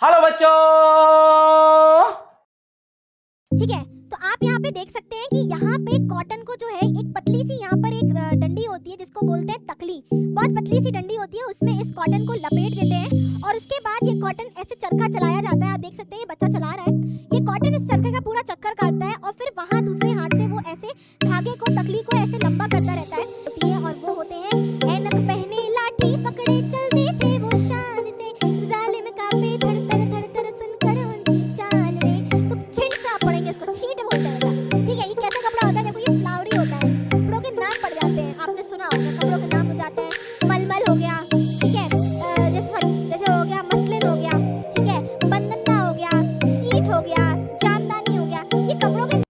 Hello बच्चों। ठीक है, तो आप यहाँ पे देख सकते हैं कि यहाँ पे कॉटन को जो है एक पतली सी यहाँ पर एक डंडी होती है जिसको बोलते हैं तकली। बहुत पतली सी डंडी होती है, उसमें इस कॉटन को लपेट देते हैं और उसके बाद ये कॉटन ऐसे चरखा चलाया जाता है। आप देख सकते हैं ये बच्चा चला रहा है, ये कॉटन इस चरखे का पूरा चक्कर काटता है और फिर वहाँ दूसरे हाथ से वो ऐसे धागे को तकली को ऐसे लंबा करता रहता है होती है। और वो होते हैं ऐनक पहने लाठी पकड़े चलते थे वो शान से, जालिम कांपे धड़धड़ धड़धड़ सुनकर उनकी चाल रे। तो छिंट से आप पढ़ेंगे, इसको छींट बोलते हैं बेटा। ठीक है, ये कैसा कपड़ा होता है? देखो ये फ्लावरी होता है, कपड़ों के नाम पड़ जाते हैं, आपने सुना होगा कपड़ों के नाम हो जाते हैं। मलमल हो गया, ठीक है, जैसे हो गया मसलिन हो गया, ठीक है, बंदना हो गया, शीट हो गया, जामदानी हो गया, ये कपड़ों के।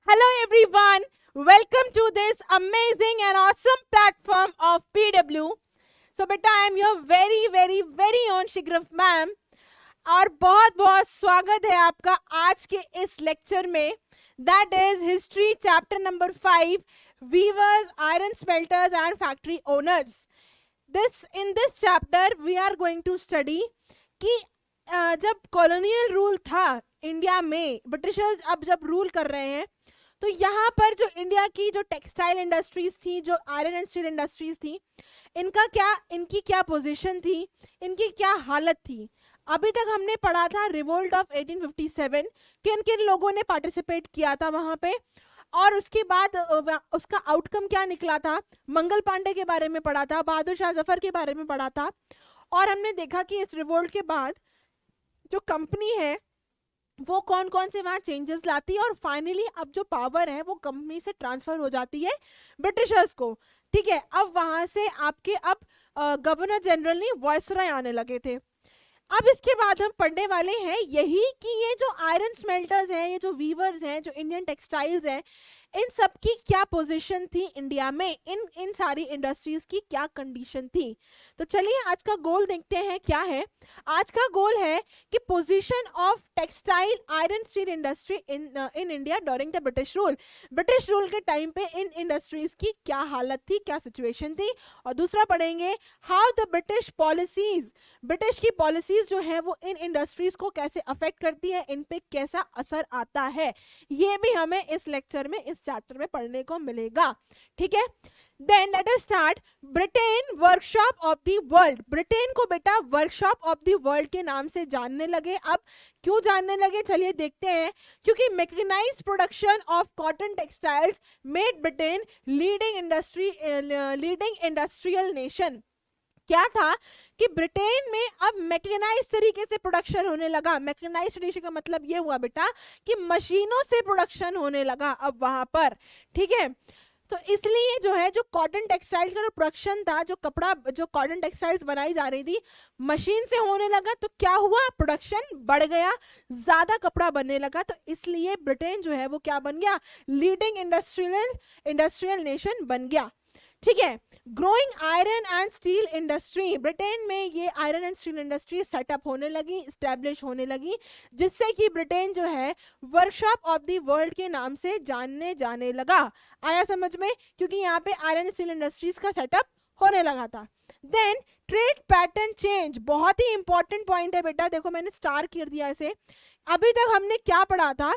Hello everyone, welcome to this amazing and awesome platform of PW. So beta I am your very own Shigraf ma'am और बहुत बहुत स्वागत है आपका आज के इस लेक्चर में। That is history chapter number 5, weavers, iron smelters and factory owners. In this chapter we are going to study कि जब कॉलोनियल रूल था इंडिया में, ब्रिटिशर्स अब जब रूल कर रहे हैं तो यहाँ पर जो इंडिया की जो टेक्सटाइल इंडस्ट्रीज थी, जो आयरन एंड स्टील इंडस्ट्रीज थी, इनकी क्या पोजीशन थी, इनकी क्या हालत थी। अभी तक हमने पढ़ा था रिवोल्ट ऑफ 1857, किन किन लोगों ने पार्टिसिपेट किया था वहां पे, और उसके बाद उसका आउटकम क्या निकला था। मंगल पांडे के बारे में पढ़ा था, बहादुर शाह जफर के बारे में पढ़ा था, और हमने देखा कि इस रिवोल्ट के बाद जो कंपनी है वो कौन कौन से वहाँ चेंजेस लाती है, और फाइनली अब जो पावर है वो कंपनी से ट्रांसफर हो जाती है ब्रिटिशर्स को। ठीक है, अब वहां से आपके गवर्नर जनरल नहीं, वायसराय आने लगे थे। अब इसके बाद हम पढ़ने वाले हैं यही कि ये जो आयरन स्मेल्टर्स हैं, ये जो वीवर्स हैं, जो इंडियन टेक्सटाइल्स हैं, इन सब की क्या पोजीशन थी इंडिया में, इन सारी इंडस्ट्रीज की क्या कंडीशन थी। तो चलिए आज का गोल देखते हैं क्या है। आज का गोल है कि position of textile iron steel industry in India during the British rule. British rule के टाइम पे इन इंडस्ट्रीज की क्या हालत थी, क्या सिचुएशन थी। और दूसरा पढ़ेंगे how the British policies, British की पॉलिसीज जो है वो इन इंडस्ट्रीज को कैसे अफेक्ट करती है, इन पे कैसा असर आता है, ये भी हमें इस लेक्चर में, इस चैप्टर में पढ़ने को मिलेगा। ठीक है, then let us start. Britain workshop of the world. Britain को बेटा वर्कशॉप ऑफ द वर्ल्ड के नाम से जानने लगे। अब क्यों जानने लगे चलिए देखते हैं। क्योंकि mechanised production of cotton textiles made Britain leading industrial nation. क्या था कि ब्रिटेन में अब मैकेनाइज तरीके से प्रोडक्शन होने लगा। मैकेनाइज तरीके का मतलब ये हुआ बेटा कि मशीनों से प्रोडक्शन होने लगा अब वहां पर। ठीक है, तो इसलिए जो है, जो कॉटन टेक्सटाइल्स का जो प्रोडक्शन था, जो कपड़ा, जो कॉटन टेक्सटाइल्स बनाई जा रही थी, मशीन से होने लगा, तो क्या हुआ, प्रोडक्शन बढ़ गया, ज्यादा कपड़ा बनने लगा। तो इसलिए ब्रिटेन जो है वो क्या बन गया, लीडिंग इंडस्ट्रियल नेशन बन गया। ठीक है, growing iron and steel industry. Britain में ये iron and steel industry setup होने लगी, स्टैब्लिश होने लगी, जिससे कि ब्रिटेन जो है वर्कशॉप ऑफ द वर्ल्ड के नाम से जाने लगा। आया समझ में, क्योंकि यहाँ पे आयरन स्टील इंडस्ट्रीज का सेटअप होने लगा था। देन ट्रेड पैटर्न चेंज, बहुत ही इंपॉर्टेंट पॉइंट है बेटा, देखो मैंने स्टार कर दिया इसे। अभी तक हमने क्या पढ़ा था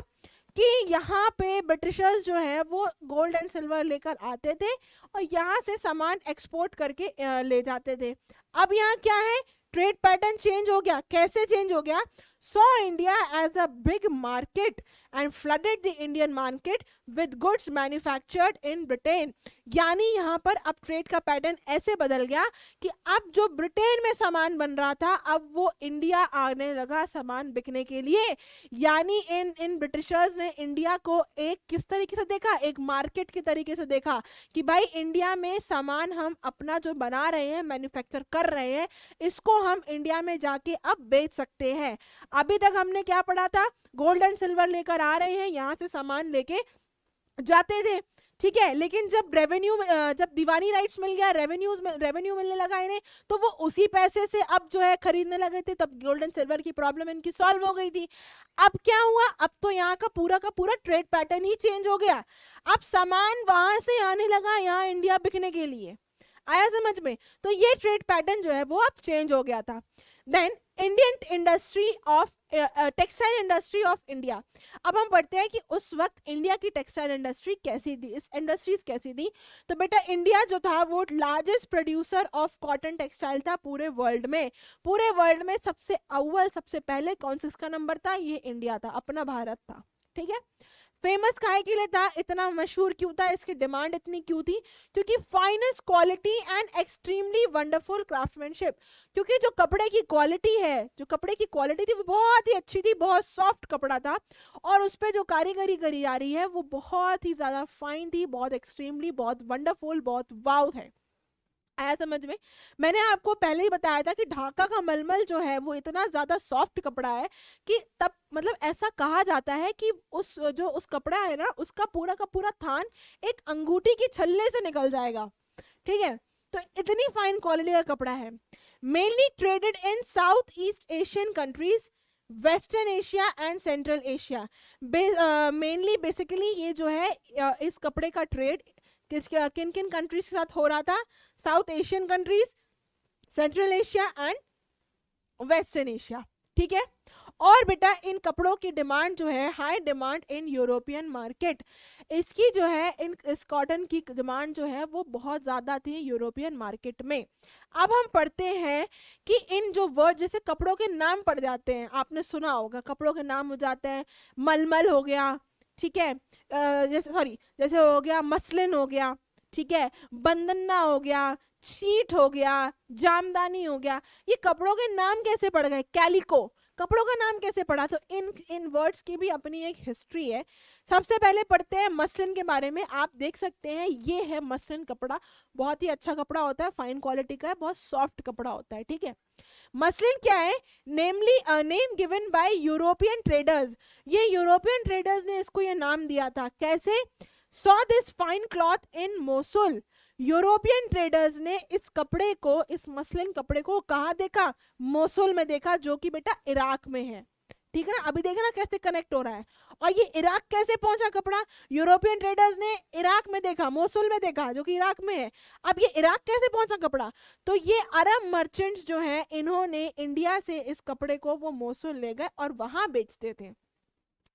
कि यहाँ पे ब्रिटिशर्स जो है वो गोल्ड एंड सिल्वर लेकर आते थे और यहाँ से सामान एक्सपोर्ट करके ले जाते थे। अब यहाँ क्या है, ट्रेड पैटर्न चेंज हो गया। कैसे चेंज हो गया, saw India as a big market and flooded the Indian market with goods manufactured in Britain। यानी यहाँ पर अब ट्रेड का पैटर्न ऐसे बदल गया कि अब जो ब्रिटेन में सामान बन रहा था अब वो इंडिया आने लगा सामान बिकने के लिए। यानी इन ब्रिटिशर्स ने इंडिया को एक किस तरीके से देखा, एक मार्केट के तरीके से देखा कि भाई इंडिया में सामान हम अपना जो बना रहे हैं, मैन्युफैक्चर कर रहे हैं, इसको हम इंडिया में जाके अब बेच सकते हैं। अभी तक हमने क्या पढ़ा था, गोल्ड एंड सिल्वर लेकर आ रहे हैं, यहाँ से सामान लेके जाते थे। ठीक है, लेकिन जब जब दीवानी राइट्स मिल गया, रेवेन्यू मिलने लगा इन्हें, तो वो उसी पैसे से अब जो है खरीदने लगे थे। तब गोल्ड एंड सिल्वर की प्रॉब्लम इनकी सॉल्व हो गई थी। अब क्या हुआ, अब तो यहाँ का पूरा ट्रेड पैटर्न ही चेंज हो गया। अब सामान वहां से आने लगा यहाँ इंडिया बिकने के लिए। आया समझ में, तो ये ट्रेड पैटर्न जो है वो अब चेंज हो गया था। Then Indian industry of textile industry of India. अब हम पढ़ते हैं कि उस वक्त इंडिया की टेक्सटाइल इंडस्ट्री कैसी थी, इस इंडस्ट्रीज कैसी थी। तो बेटा इंडिया जो था वो largest producer of cotton textile था पूरे वर्ल्ड में। पूरे वर्ल्ड में सबसे अव्वल, सबसे पहले कौन सा इसका नंबर था, ये इंडिया था, अपना भारत था। ठीक है, फेमस काहे के लिए था, इतना मशहूर क्यों था, इसकी डिमांड इतनी क्यों थी, क्योंकि finest quality and extremely wonderful craftsmanship. क्योंकि जो कपड़े की क्वालिटी है, जो कपड़े की क्वालिटी थी वो बहुत ही अच्छी थी, बहुत सॉफ्ट कपड़ा था, और उस पर जो कारीगरी करी जा रही है वो बहुत ही ज्यादा फाइन थी, बहुत एक्सट्रीमली, बहुत वंडरफुल, बहुत वाव है। आया समझ में। मैंने आपको पहले ही बताया था कि ढाका का मलमल जो है वो इतना ज्यादा सॉफ्ट कपड़ा है कि तब मतलब ऐसा कहा जाता है कि उस कपड़ा है ना, उसका पूरा का पूरा थान एक अंगूठी की छल्ले से निकल जाएगा। ठीक है, तो इतनी फाइन क्वालिटी का कपड़ा है। Mainly traded in south east Asian countries, western Asia and central Asia. Mainly basically ये जो है इस कपड़े का ट्रेड किन किन कंट्रीज के साथ हो रहा था, south Asian countries, central Asia and western Asia. ठीक है, और बेटा इन कपड़ों की डिमांड जो है, high demand in European market. इसकी जो है इस कॉटन की डिमांड जो है वो बहुत ज़्यादा थी यूरोपियन मार्केट में। अब हम पढ़ते हैं कि इन जो वर्ड, जैसे कपड़ों के नाम पड़ जाते हैं, आपने सुना होगा कपड़ों के नाम हो जाते हैं, मलमल हो गया, ठीक है, जैसे हो गया मसलिन हो गया, ठीक है, बंदन्ना हो गया, शीट हो गया, जामदानी हो गया। ये कपड़ों के नाम कैसे पड़ गए, कैलिको, कपड़ों का नाम कैसे पड़ा। तो इन वर्ड्स की भी अपनी एक हिस्ट्री है। सबसे पहले पढ़ते हैं मसलिन के बारे में। आप देख सकते हैं ये है मसलिन कपड़ा, बहुत ही अच्छा कपड़ा होता है, फाइन क्वालिटी का है, बहुत सॉफ्ट कपड़ा होता है। ठीक है, मसलिन क्या है, namely name given by European traders. ये यूरोपियन ट्रेडर्स ने इसको ये नाम दिया था। कैसे, saw this fine cloth in Mosul. European traders ने इस कपड़े को, इस मसलिन कपड़े को कहाँ देखा, मोसुल में देखा, जो कि बेटा इराक में है। ठीक है ना, अभी देखा ना कैसे कनेक्ट हो रहा है। और ये इराक कैसे पहुंचा कपड़ा, यूरोपियन ट्रेडर्स ने इराक में देखा, मोसुल में देखा, जो कि इराक में है। अब ये इराक कैसे पहुंचा कपड़ा, तो ये अरब मर्चेंट्स जो हैं इन्होंने इंडिया से इस कपड़े को वो मोसुल ले गए और वहां बेचते थे।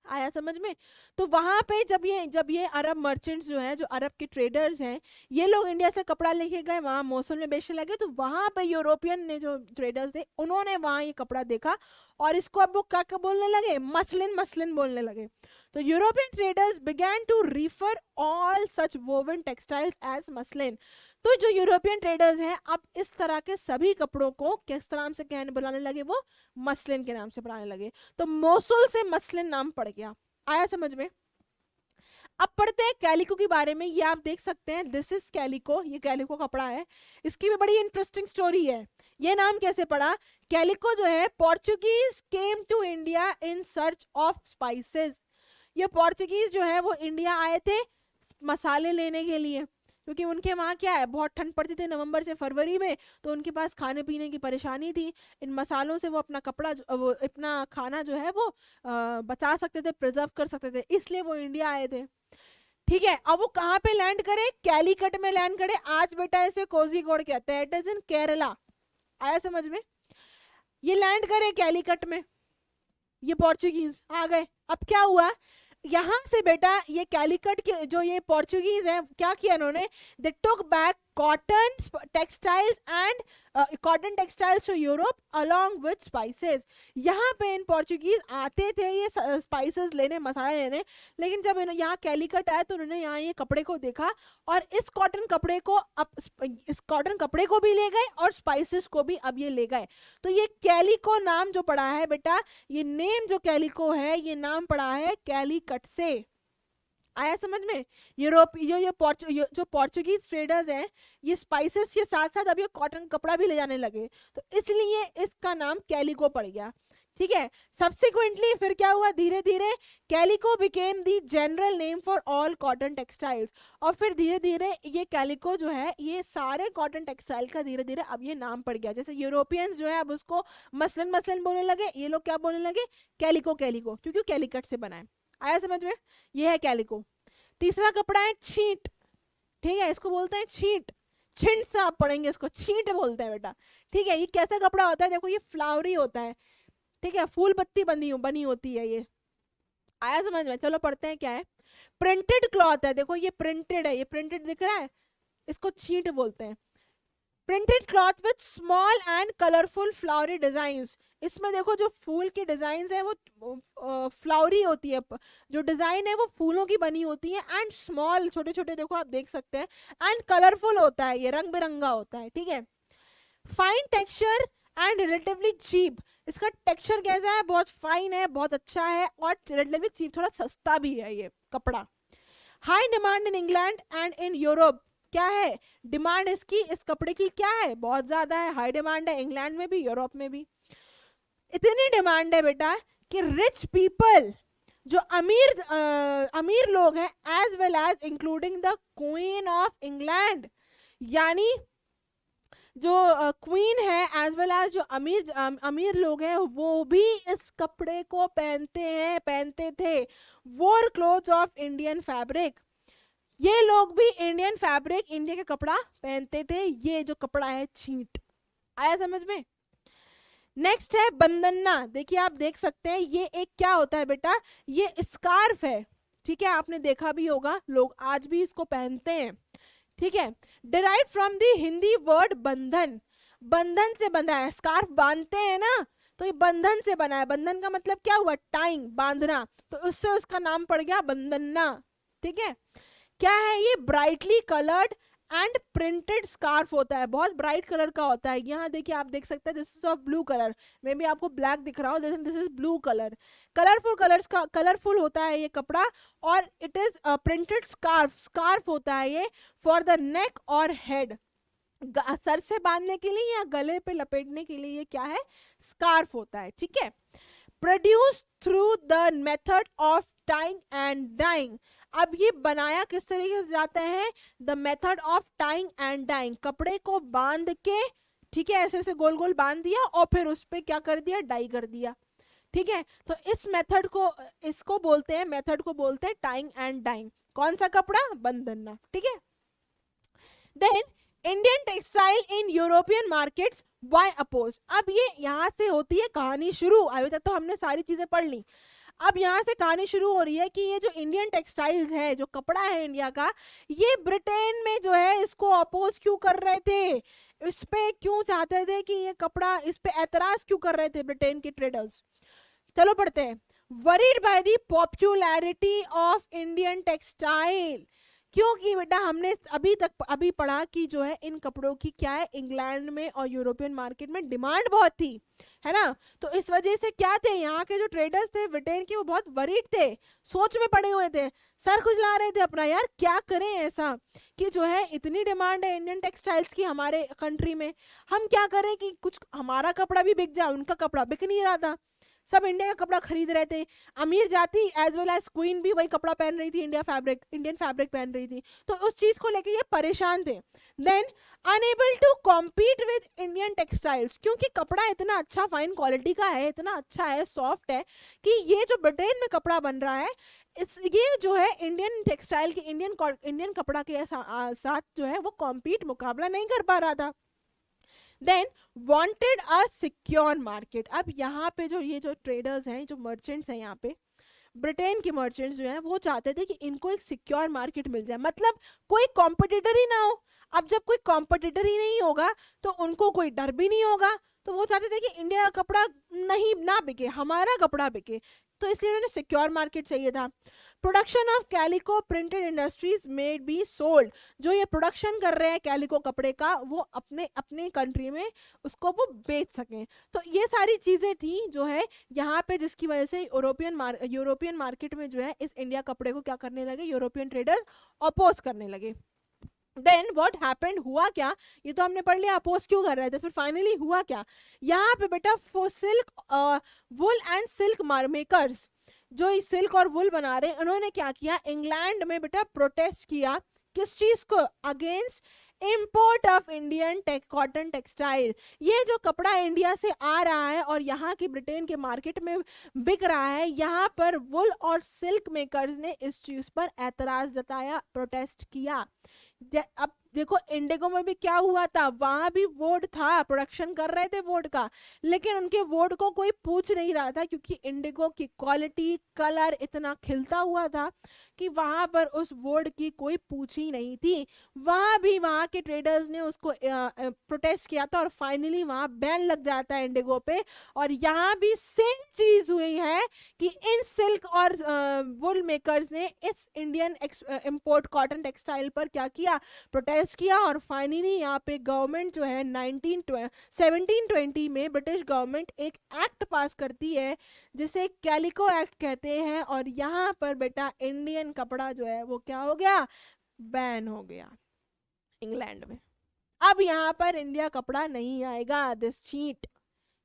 आया समझ में। तो वहां पे जब ये अरब मर्चेंट्स जो हैं, जो अरब के ट्रेडर्स हैं, ये लोग इंडिया से कपड़ा लेके गए, वहां मोसुल में बेचने लगे। तो वहां पे यूरोपियन ने, जो ट्रेडर्स थे, उन्होंने वहां ये कपड़ा देखा और इसको अब वो क्या बोलने लगे, मसलिन मसलिन बोलने लगे। तो European traders began to refer all such woven textiles as muslin. तो जो यूरोपियन ट्रेडर्स हैं अब इस तरह के सभी कपड़ों को किस नाम से बुलाने लगे, वो मसलिन के नाम से बुलाने लगे। तो मोसुल से मसलिन नाम पड़ गया। आया समझ में। अब पढ़ते हैं कैलिको के बारे में। ये आप देख सकते हैं, दिस इज कैलिको, ये कैलिको कपड़ा है। इसकी भी बड़ी इंटरेस्टिंग स्टोरी है। ये नाम कैसे पड़ा, कैलिको जो है, Portuguese came to India in search of spices. ये पोर्चुगीज जो है वो इंडिया आए थे मसाले लेने के लिए, क्योंकि उनके वहाँ क्या है, बहुत ठंड पड़ती थी नवंबर से फरवरी में, तो उनके पास खाने पीने की परेशानी थी। इन मसालों से वो अपना वो अपना खाना जो है वो बचा सकते थे, प्रिजर्व कर सकते थे, इसलिए वो इंडिया आए थे। ठीक है, अब वो कहाँ पे लैंड करे, कैलीकट में लैंड करे। आज बेटा इसे कोझीकोड कहते हैं, इट इज इन केरला। आया समझ में। ये लैंड करे कैलीकट में, ये पोर्चुगीज आ गए। अब क्या हुआ, यहाँ से बेटा ये कैलिकट के जो ये पोर्चुगीज हैं, क्या किया इन्होंने, they took back cotton textiles and cotton textiles to Europe along with spices. यहाँ पे इन पोर्चुगीज आते थे ये स्पाइसेस लेने, मसाले लेने, लेकिन जब यहाँ कैलिकट आए तो उन्होंने यहाँ ये कपड़े को देखा और इस कॉटन कपड़े को भी ले गए और स्पाइसेस को भी अब ये ले गए। तो ये कैलिको नाम जो पड़ा है बेटा, ये नेम जो कैलिको है, ये नाम पड़ा है कैलीकट से। आया समझ में। जो पोर्चुगीज ट्रेडर्स हैं, ये स्पाइसेस के साथ साथ अब ये कॉटन कपड़ा भी ले जाने लगे, तो इसलिए इसका नाम कैलिको पड़ गया। ठीक है, सब्सिक्वेंटली फिर क्या हुआ, धीरे धीरे calico became the general name for all cotton textiles. और फिर धीरे धीरे ये कैलिको जो है, ये सारे कॉटन टेक्सटाइल का धीरे धीरे अब ये नाम पड़ गया। जैसे यूरोपियंस जो है अब उसको मसलिन मसलिन बोलने लगे, ये लोग क्या बोलने लगे, कैलिको कैलिको, क्योंकि कैलिकट से बना है। आया समझ में। ये है कैलिको। तीसरा कपड़ा है छींट। ठीक है, इसको बोलते हैं छींट, छिंट से आप पढ़ेंगे इसको, छींट बोलते हैं बेटा। ठीक है, ये कैसा कपड़ा होता है, देखो ये फ्लावरी होता है, ठीक है, फूल पत्ती बनी होती है ये, आया समझ में। चलो पढ़ते हैं क्या है। प्रिंटेड क्लॉथ है, देखो ये प्रिंटेड है, ये प्रिंटेड दिख रहा है, इसको चींट बोलते हैं। Printed cloth with small and colourful flowery designs, इसमें देखो जो फूल की डिजाइन है वो फ्लावरी होती है, जो डिजाइन है वो फूलों की बनी होती है, एंड स्मॉल छोटे छोटे देखो आप देख सकते हैं, एंड कलरफुल होता है, ये रंग बिरंगा होता है, ठीक है। Fine texture and relatively cheap, इसका टेक्सचर कैसा है, बहुत फाइन है, बहुत अच्छा है, और रिलेटिवली चीप, थोड़ा सस्ता भी है ये कपड़ा। High demand in England and in Europe, क्या है डिमांड इसकी, इस कपड़े की क्या है, बहुत ज्यादा है, हाई डिमांड है, इंग्लैंड में भी यूरोप में भी। इतनी डिमांड है बेटा कि रिच पीपल, जो अमीर लोग हैं, as well as including the queen of England, यानी जो क्वीन है एज वेल एज जो अमीर लोग हैं वो भी इस कपड़े को पहनते थे। वोर क्लोथ्स ऑफ इंडियन फैब्रिक, ये लोग भी इंडियन फैब्रिक, इंडिया का कपड़ा पहनते थे। ये जो कपड़ा है छींट, आया समझ में। नेक्स्ट है बंदन्ना, देखिए आप देख सकते हैं ये एक क्या होता है बेटा, ये स्कार्फ है, ठीक है, आपने देखा भी होगा, लोग आज भी इसको पहनते हैं, ठीक है। Derive from the Hindi word बंधन, बंधन से बंधा है, स्कार्फ बांधते हैं ना, तो ये बंधन से बना है। बंधन का मतलब क्या हुआ, टाइंग, बांधना, तो उससे उसका नाम पड़ गया बंदन्ना, ठीक है। क्या है ये, brightly coloured and printed scarf होता है, बहुत ब्राइट कलर का होता है। यहाँ देखिए आप देख सकते हैं, this is of blue colour, may be आपको ब्लैक दिख रहा हो, लेकिन this is blue colour, colourful होता है ये कपड़ा, और इट इज प्रिंटेड स्कार्फ होता है ये फॉर द नेक और हेड, सर से बांधने के लिए या गले पे लपेटने के लिए, ये क्या है, स्कार्फ होता है, ठीक है। Produce through the method of tying and dyeing, अब ये बनाया किस तरीके से जाता है, the method of tying and dyeing, कपड़े को बांध के, ठीक है, ऐसे ऐसे गोल गोल बांध दिया और फिर उस पे क्या कर दिया, डाई कर दिया, ठीक है। तो इस मेथड को, इसको बोलते हैं, मेथड को बोलते हैं टाइंग एंड डाइंग। कौन सा कपड़ा, बंधना, ठीक है। Then Indian textile in European markets why oppose, अब ये यहाँ से होती है कहानी शुरू। अभी तक तो हमने सारी चीजें पढ़ ली, अब यहाँ से कहानी शुरू हो रही है कि ये जो इंडियन टेक्सटाइल्स है, जो कपड़ा है इंडिया का, ये ब्रिटेन में जो है इसको अपोज क्यों कर रहे थे, इस पे क्यों चाहते थे कि ये कपड़ा, इस पे एतराज क्यों कर रहे थे ब्रिटेन के ट्रेडर्स। चलो पढ़ते हैं। Worried by the popularity of Indian textile, क्योंकि बेटा हमने अभी पढ़ा कि जो है इन कपड़ों की क्या है, इंग्लैंड में और यूरोपियन मार्केट में डिमांड बहुत थी, है ना। तो इस वजह से क्या थे, यहाँ के जो ट्रेडर्स थे ब्रिटेन के, वो बहुत वरीड थे, सोच में पड़े हुए थे, सर खुजला रहे थे अपना, यार क्या करें ऐसा कि जो है इतनी डिमांड है इंडियन टेक्सटाइल्स की हमारे कंट्री में, हम क्या करें कि कुछ हमारा कपड़ा भी बिक जाए, उनका कपड़ा बिक नहीं रहा था, सब इंडिया का कपड़ा खरीद रहे थे। अमीर जाति एज वेल एज क्वीन भी वही कपड़ा पहन रही थी, इंडियन फैब्रिक पहन रही थी, तो उस चीज को लेके ये परेशान थे। Then unable to compete with Indian textiles, क्योंकि कपड़ा इतना अच्छा फाइन क्वालिटी का है, इतना अच्छा है, सॉफ्ट है, कि ये जो ब्रिटेन में कपड़ा बन रहा है, ये जो है इंडियन टेक्सटाइल के, इंडियन कपड़ा के साथ जो है वो कॉम्पीट, मुकाबला नहीं कर पा रहा था। Then wanted a secure market, अब यहाँ पे जो ये जो ट्रेडर्स हैं, जो मर्चेंट्स हैं, यहाँ पे ब्रिटेन के मर्चेंट्स जो हैं, वो चाहते थे कि इनको एक सिक्योर मार्केट मिल जाए, मतलब कोई कॉम्पिटिटर ही ना हो। अब जब कोई कॉम्पिटिटर ही नहीं होगा तो उनको कोई डर भी नहीं होगा, तो वो चाहते थे कि इंडिया का कपड़ा ना बिके, हमारा कपड़ा बिके, तो इसलिए उन्हें सिक्योर मार्केट चाहिए था। Production of calico printed industries made be sold, जो ये प्रोडक्शन कर रहे हैं कैलिको कपड़े का, वो अपने कंट्री में उसको वो बेच सकें। तो ये सारी चीजें थी जो है यहाँ पे, जिसकी वजह से यूरोपियन मार्केट में जो है इस इंडिया कपड़े को क्या करने लगे, यूरोपियन ट्रेडर्स अपोज करने लगे। देन व्हाट हैपेंड, हुआ क्या, ये तो हमने पढ़ लिया अपोज क्यों कर रहे थे, फिर फाइनली हुआ क्या, यहाँ पे बेटा silk wool and silk makers, जो सिल्क और वुल बना रहे हैं, उन्होंने क्या किया, इंग्लैंड में बेटा प्रोटेस्ट किया, किस चीज को, against import of Indian cotton textile. ये जो कपड़ा इंडिया से आ रहा है और यहाँ की ब्रिटेन के मार्केट में बिक रहा है, यहाँ पर वुल और सिल्क मेकर्स ने इस चीज पर एतराज जताया, प्रोटेस्ट किया। अब देखो इंडिगो में भी क्या हुआ था, वहां भी वोट था, प्रोडक्शन कर रहे थे वोट का, लेकिन उनके वोट को कोई पूछ नहीं रहा था, क्योंकि इंडिगो की क्वालिटी कलर इतना खिलता हुआ था कि वहां पर उस वोट की कोई पूछ ही नहीं थी। वहां भी वहां के ट्रेडर्स ने उसको प्रोटेस्ट किया था और फाइनली वहां बैन लग जाता है इंडिगो पे। और यहाँ भी सेम चीज हुई है कि इन सिल्क और वुल मेकर्स ने इस इंडियन इंपोर्ट कॉटन टेक्सटाइल पर क्या किया, प्रोटेस्ट किया। और फाइनली यहाँ पे गवर्नमेंट जो है 1720 में ब्रिटिश गवर्नमेंट एक एक्ट पास करती है जिसे कैलिको एक्ट कहते हैं। और यहाँ पर बेटा इंडियन कपड़ा जो है वो क्या हो गया, बैन हो गया इंग्लैंड में। अब यहाँ पर इंडिया कपड़ा नहीं आएगा, दिस चीट,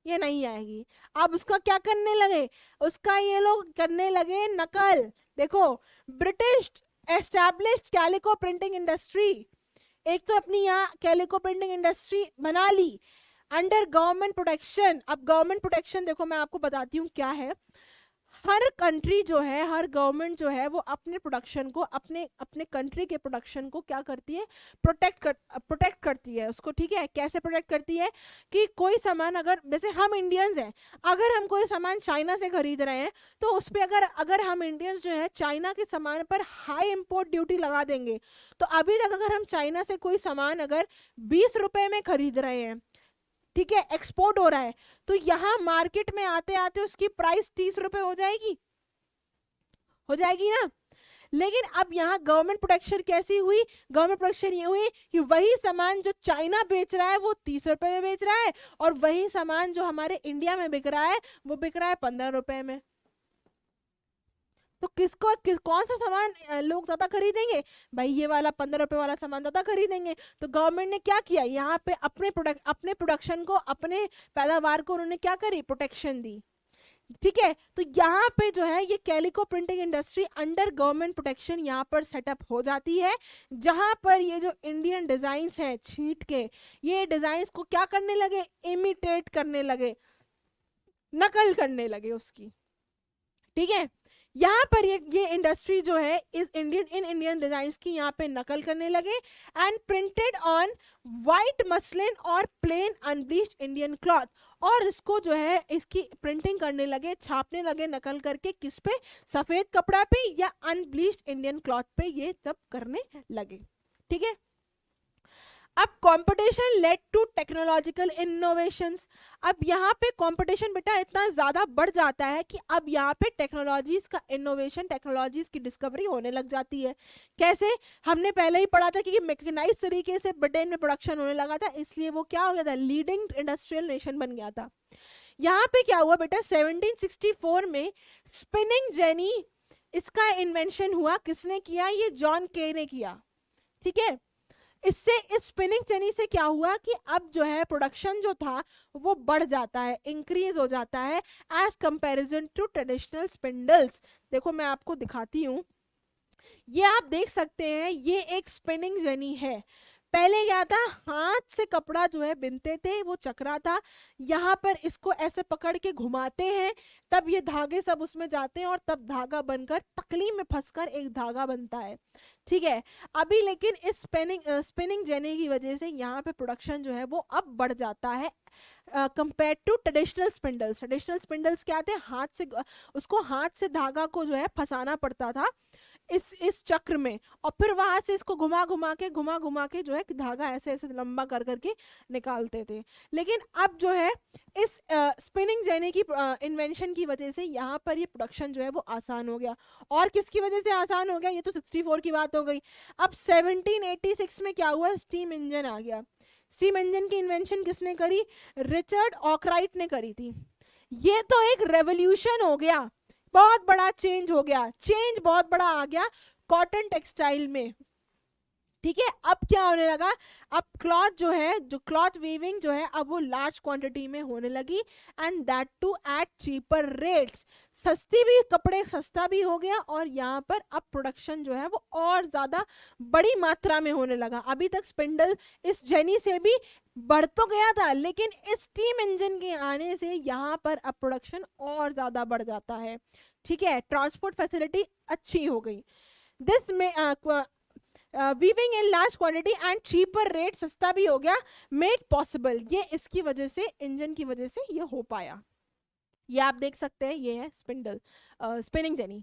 ये नहीं आएगी। अब उसका क्या करने लगे, उसका ये लोग करने लगे नकल। देखो British established calico printing industry, एक तो अपनी यहाँ कैलिको प्रिंटिंग इंडस्ट्री बना ली अंडर गवर्नमेंट प्रोटेक्शन। अब गवर्नमेंट प्रोटेक्शन देखो मैं आपको बताती हूँ क्या है। हर कंट्री जो है, हर गवर्नमेंट जो है वो अपने प्रोडक्शन को, अपने अपने कंट्री के प्रोडक्शन को क्या करती है, प्रोटेक्ट करती है उसको। ठीक है, कैसे प्रोटेक्ट करती है कि कोई सामान, अगर जैसे हम इंडियंस हैं, अगर हम कोई सामान चाइना से खरीद रहे हैं तो उस पर अगर हम इंडियंस जो है चाइना के सामान पर हाई इंपोर्ट ड्यूटी लगा देंगे, तो अभी तक अगर हम चाइना से कोई सामान अगर 20 रुपए में खरीद रहे हैं, ठीक है, एक्सपोर्ट हो रहा है, तो यहां मार्केट में आते आते उसकी प्राइस 30 रुपए हो जाएगी, हो जाएगी ना। लेकिन अब यहाँ गवर्नमेंट प्रोटेक्शन कैसी हुई, गवर्नमेंट प्रोटेक्शन ये हुई कि वही सामान जो चाइना बेच रहा है वो 30 रुपए में बेच रहा है, और वही सामान जो हमारे इंडिया में बिक रहा है वो बिक रहा है 15 रुपए में। तो कौन सा सामान लोग ज्यादा खरीदेंगे, भाई ये वाला 15 रुपए वाला सामान ज्यादा खरीदेंगे। तो गवर्नमेंट ने क्या किया, यहाँ पे अपने प्रोडक्शन को, अपने पैदावार को उन्होंने क्या करी, प्रोटेक्शन दी। ठीक है, तो यहाँ पे जो है ये calico printing industry under government protection यहाँ पर सेटअप हो जाती है, जहां पर ये जो इंडियन डिजाइन्स हैं छींट के, ये डिजाइन्स को क्या करने लगे, इमिटेट करने लगे, नकल करने लगे उसकी। ठीक है, यहाँ पर ये इंडस्ट्री जो है इस इंडियन डिजाइन्स की यहाँ पे नकल करने लगे and printed on white muslin और प्लेन अनब्लीच्ड इंडियन क्लॉथ, और इसको जो है इसकी प्रिंटिंग करने लगे, छापने लगे नकल करके, किस पे, सफेद कपड़ा पे या अनब्लीच्ड इंडियन क्लॉथ पे, ये सब करने लगे। ठीक है, अब competition led to technological innovations. अब यहाँ पे कंपटीशन बेटा इतना ज्यादा बढ़ जाता है कि अब यहाँ पे टेक्नोलॉजीज का इनोवेशन, टेक्नोलॉजीज की डिस्कवरी होने लग जाती है। कैसे, हमने पहले ही पढ़ा था कि मैकेनाइज तरीके से ब्रिटेन में प्रोडक्शन होने लगा था, इसलिए वो क्या हो गया था, लीडिंग इंडस्ट्रियल नेशन बन गया था। यहाँ पे क्या हुआ बेटा, 1764 में स्पिनिंग जेनी, इसका इन्वेंशन हुआ, किसने किया, ये जॉन के ने किया। ठीक है, इससे इस स्पिनिंग जेनी से क्या हुआ कि अब जो है प्रोडक्शन जो था वो बढ़ जाता है, इंक्रीज हो जाता है as comparison to traditional spindles. देखो मैं आपको दिखाती हूँ, ये आप देख सकते हैं, ये एक स्पिनिंग जेनी है। पहले क्या था, हाथ से कपड़ा जो है बिनते थे, वो चक्रा था, यहाँ पर इसको ऐसे पकड़ के घुमाते हैं, तब ये धागे सब उसमें जाते हैं और तब धागा बनकर तकली में फंसकर एक धागा बनता है। ठीक है, अभी लेकिन इस स्पिनिंग जेनी की वजह से यहाँ पे प्रोडक्शन जो है वो अब बढ़ जाता है compare to traditional spindles. Traditional spindles क्या थे, हाथ से, उसको हाथ से धागा को जो है फंसाना पड़ता था इस चक्र में, और फिर वहां से इसको घुमा घुमा के जो है धागा ऐसे ऐसे लंबा कर करके निकालते थे। लेकिन अब जो है इस स्पिनिंग जेनी की इन्वेंशन की वजह से यहाँ पर ये प्रोडक्शन जो है वो आसान हो गया। और किसकी वजह से आसान हो गया, ये तो 64 की बात हो गई। अब 1786 में क्या हुआ, स्टीम इंजन आ गया। स्टीम इंजन की इन्वेंशन किसने करी, रिचर्ड ऑकराइट ने करी थी। ये तो एक रेवोल्यूशन हो गया, बहुत बड़ा चेंज हो गया, चेंज बहुत बड़ा आ गया कॉटन टेक्सटाइल में। ठीक है, अब क्या होने लगा, अब क्लॉथ जो है, जो क्लॉथ वीविंग जो है अब वो लार्ज क्वांटिटी में होने लगी and that too at cheaper rates. सस्ती भी, कपड़े सस्ता भी हो गया और यहाँ पर अब प्रोडक्शन जो है वो और ज्यादा बड़ी मात्रा में होने लगा। अभी तक स्पिंडल इस जेनी से भी बढ़ तो गया था, लेकिन इस स्टीम इंजन के आने से यहाँ पर अब प्रोडक्शन और ज्यादा बढ़ जाता है। ठीक है, ट्रांसपोर्ट फैसिलिटी अच्छी हो गई। दिस में weaving in large quantity and cheaper rate, सस्ता भी हो गया, मेड पॉसिबल, ये इसकी वजह से, इंजन की वजह से ये हो पाया। ये आप देख सकते हैं, ये है स्पिंडल, स्पिनिंग जेनी।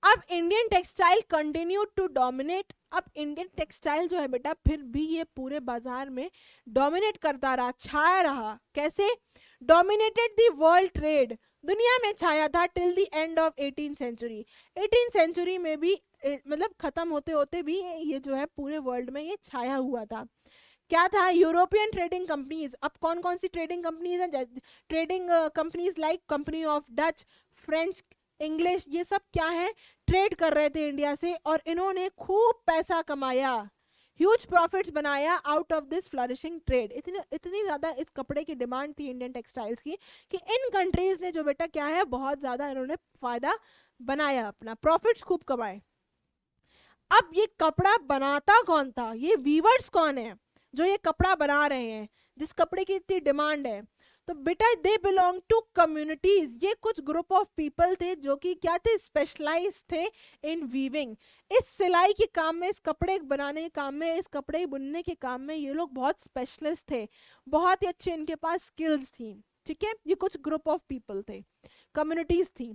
अब Indian textile continue to dominate. अब इंडियन टेक्सटाइल जो है बेटा फिर भी ये पूरे बाजार में डोमिनेट करता रहा, छाया रहा। कैसे? डोमिनेटेड द वर्ल्ड ट्रेड, दुनिया में छाया था till the end of 18th century. 18th century में भी मतलब खत्म होते होते भी ये जो है पूरे वर्ल्ड में ये छाया हुआ था। क्या था? European trading companies. अब कौन कौन सी ट्रेडिंग कंपनीज हैं? Trading companies like company of Dutch, French, English, ये सब क्या है? ट्रेड कर रहे थे इंडिया से, और इन्होंने खूब पैसा कमाया, ह्यूज प्रॉफिट्स बनाया out of this flourishing trade. इतनी ज़्यादा इस कपड़े की डिमांड थी इंडियन टेक्सटाइल्स की कि इन कंट्रीज ने जो बेटा क्या है बहुत ज़्यादा इन्होंने फायदा बनाया, अपना प्रॉफिट्स खूब कमाए। अब ये कपड़ा बनाता कौन था? ये वीवर्स कौन है जो ये कपड़ा बना रहे हैं, जिस कपड़े की इतनी डिमांड है? तो बेटा दे बिलोंग टू कम्युनिटीज। ये कुछ ग्रुप ऑफ पीपल थे जो कि क्या थे? स्पेशलाइज थे इन वीविंग। इस सिलाई के काम में, इस कपड़े बनाने के काम में, इस कपड़े बुनने के काम में ये लोग बहुत स्पेशलिस्ट थे, बहुत ही अच्छे इनके पास स्किल्स थी। ठीक है, ये कुछ ग्रुप ऑफ पीपल थे, कम्युनिटीज थी।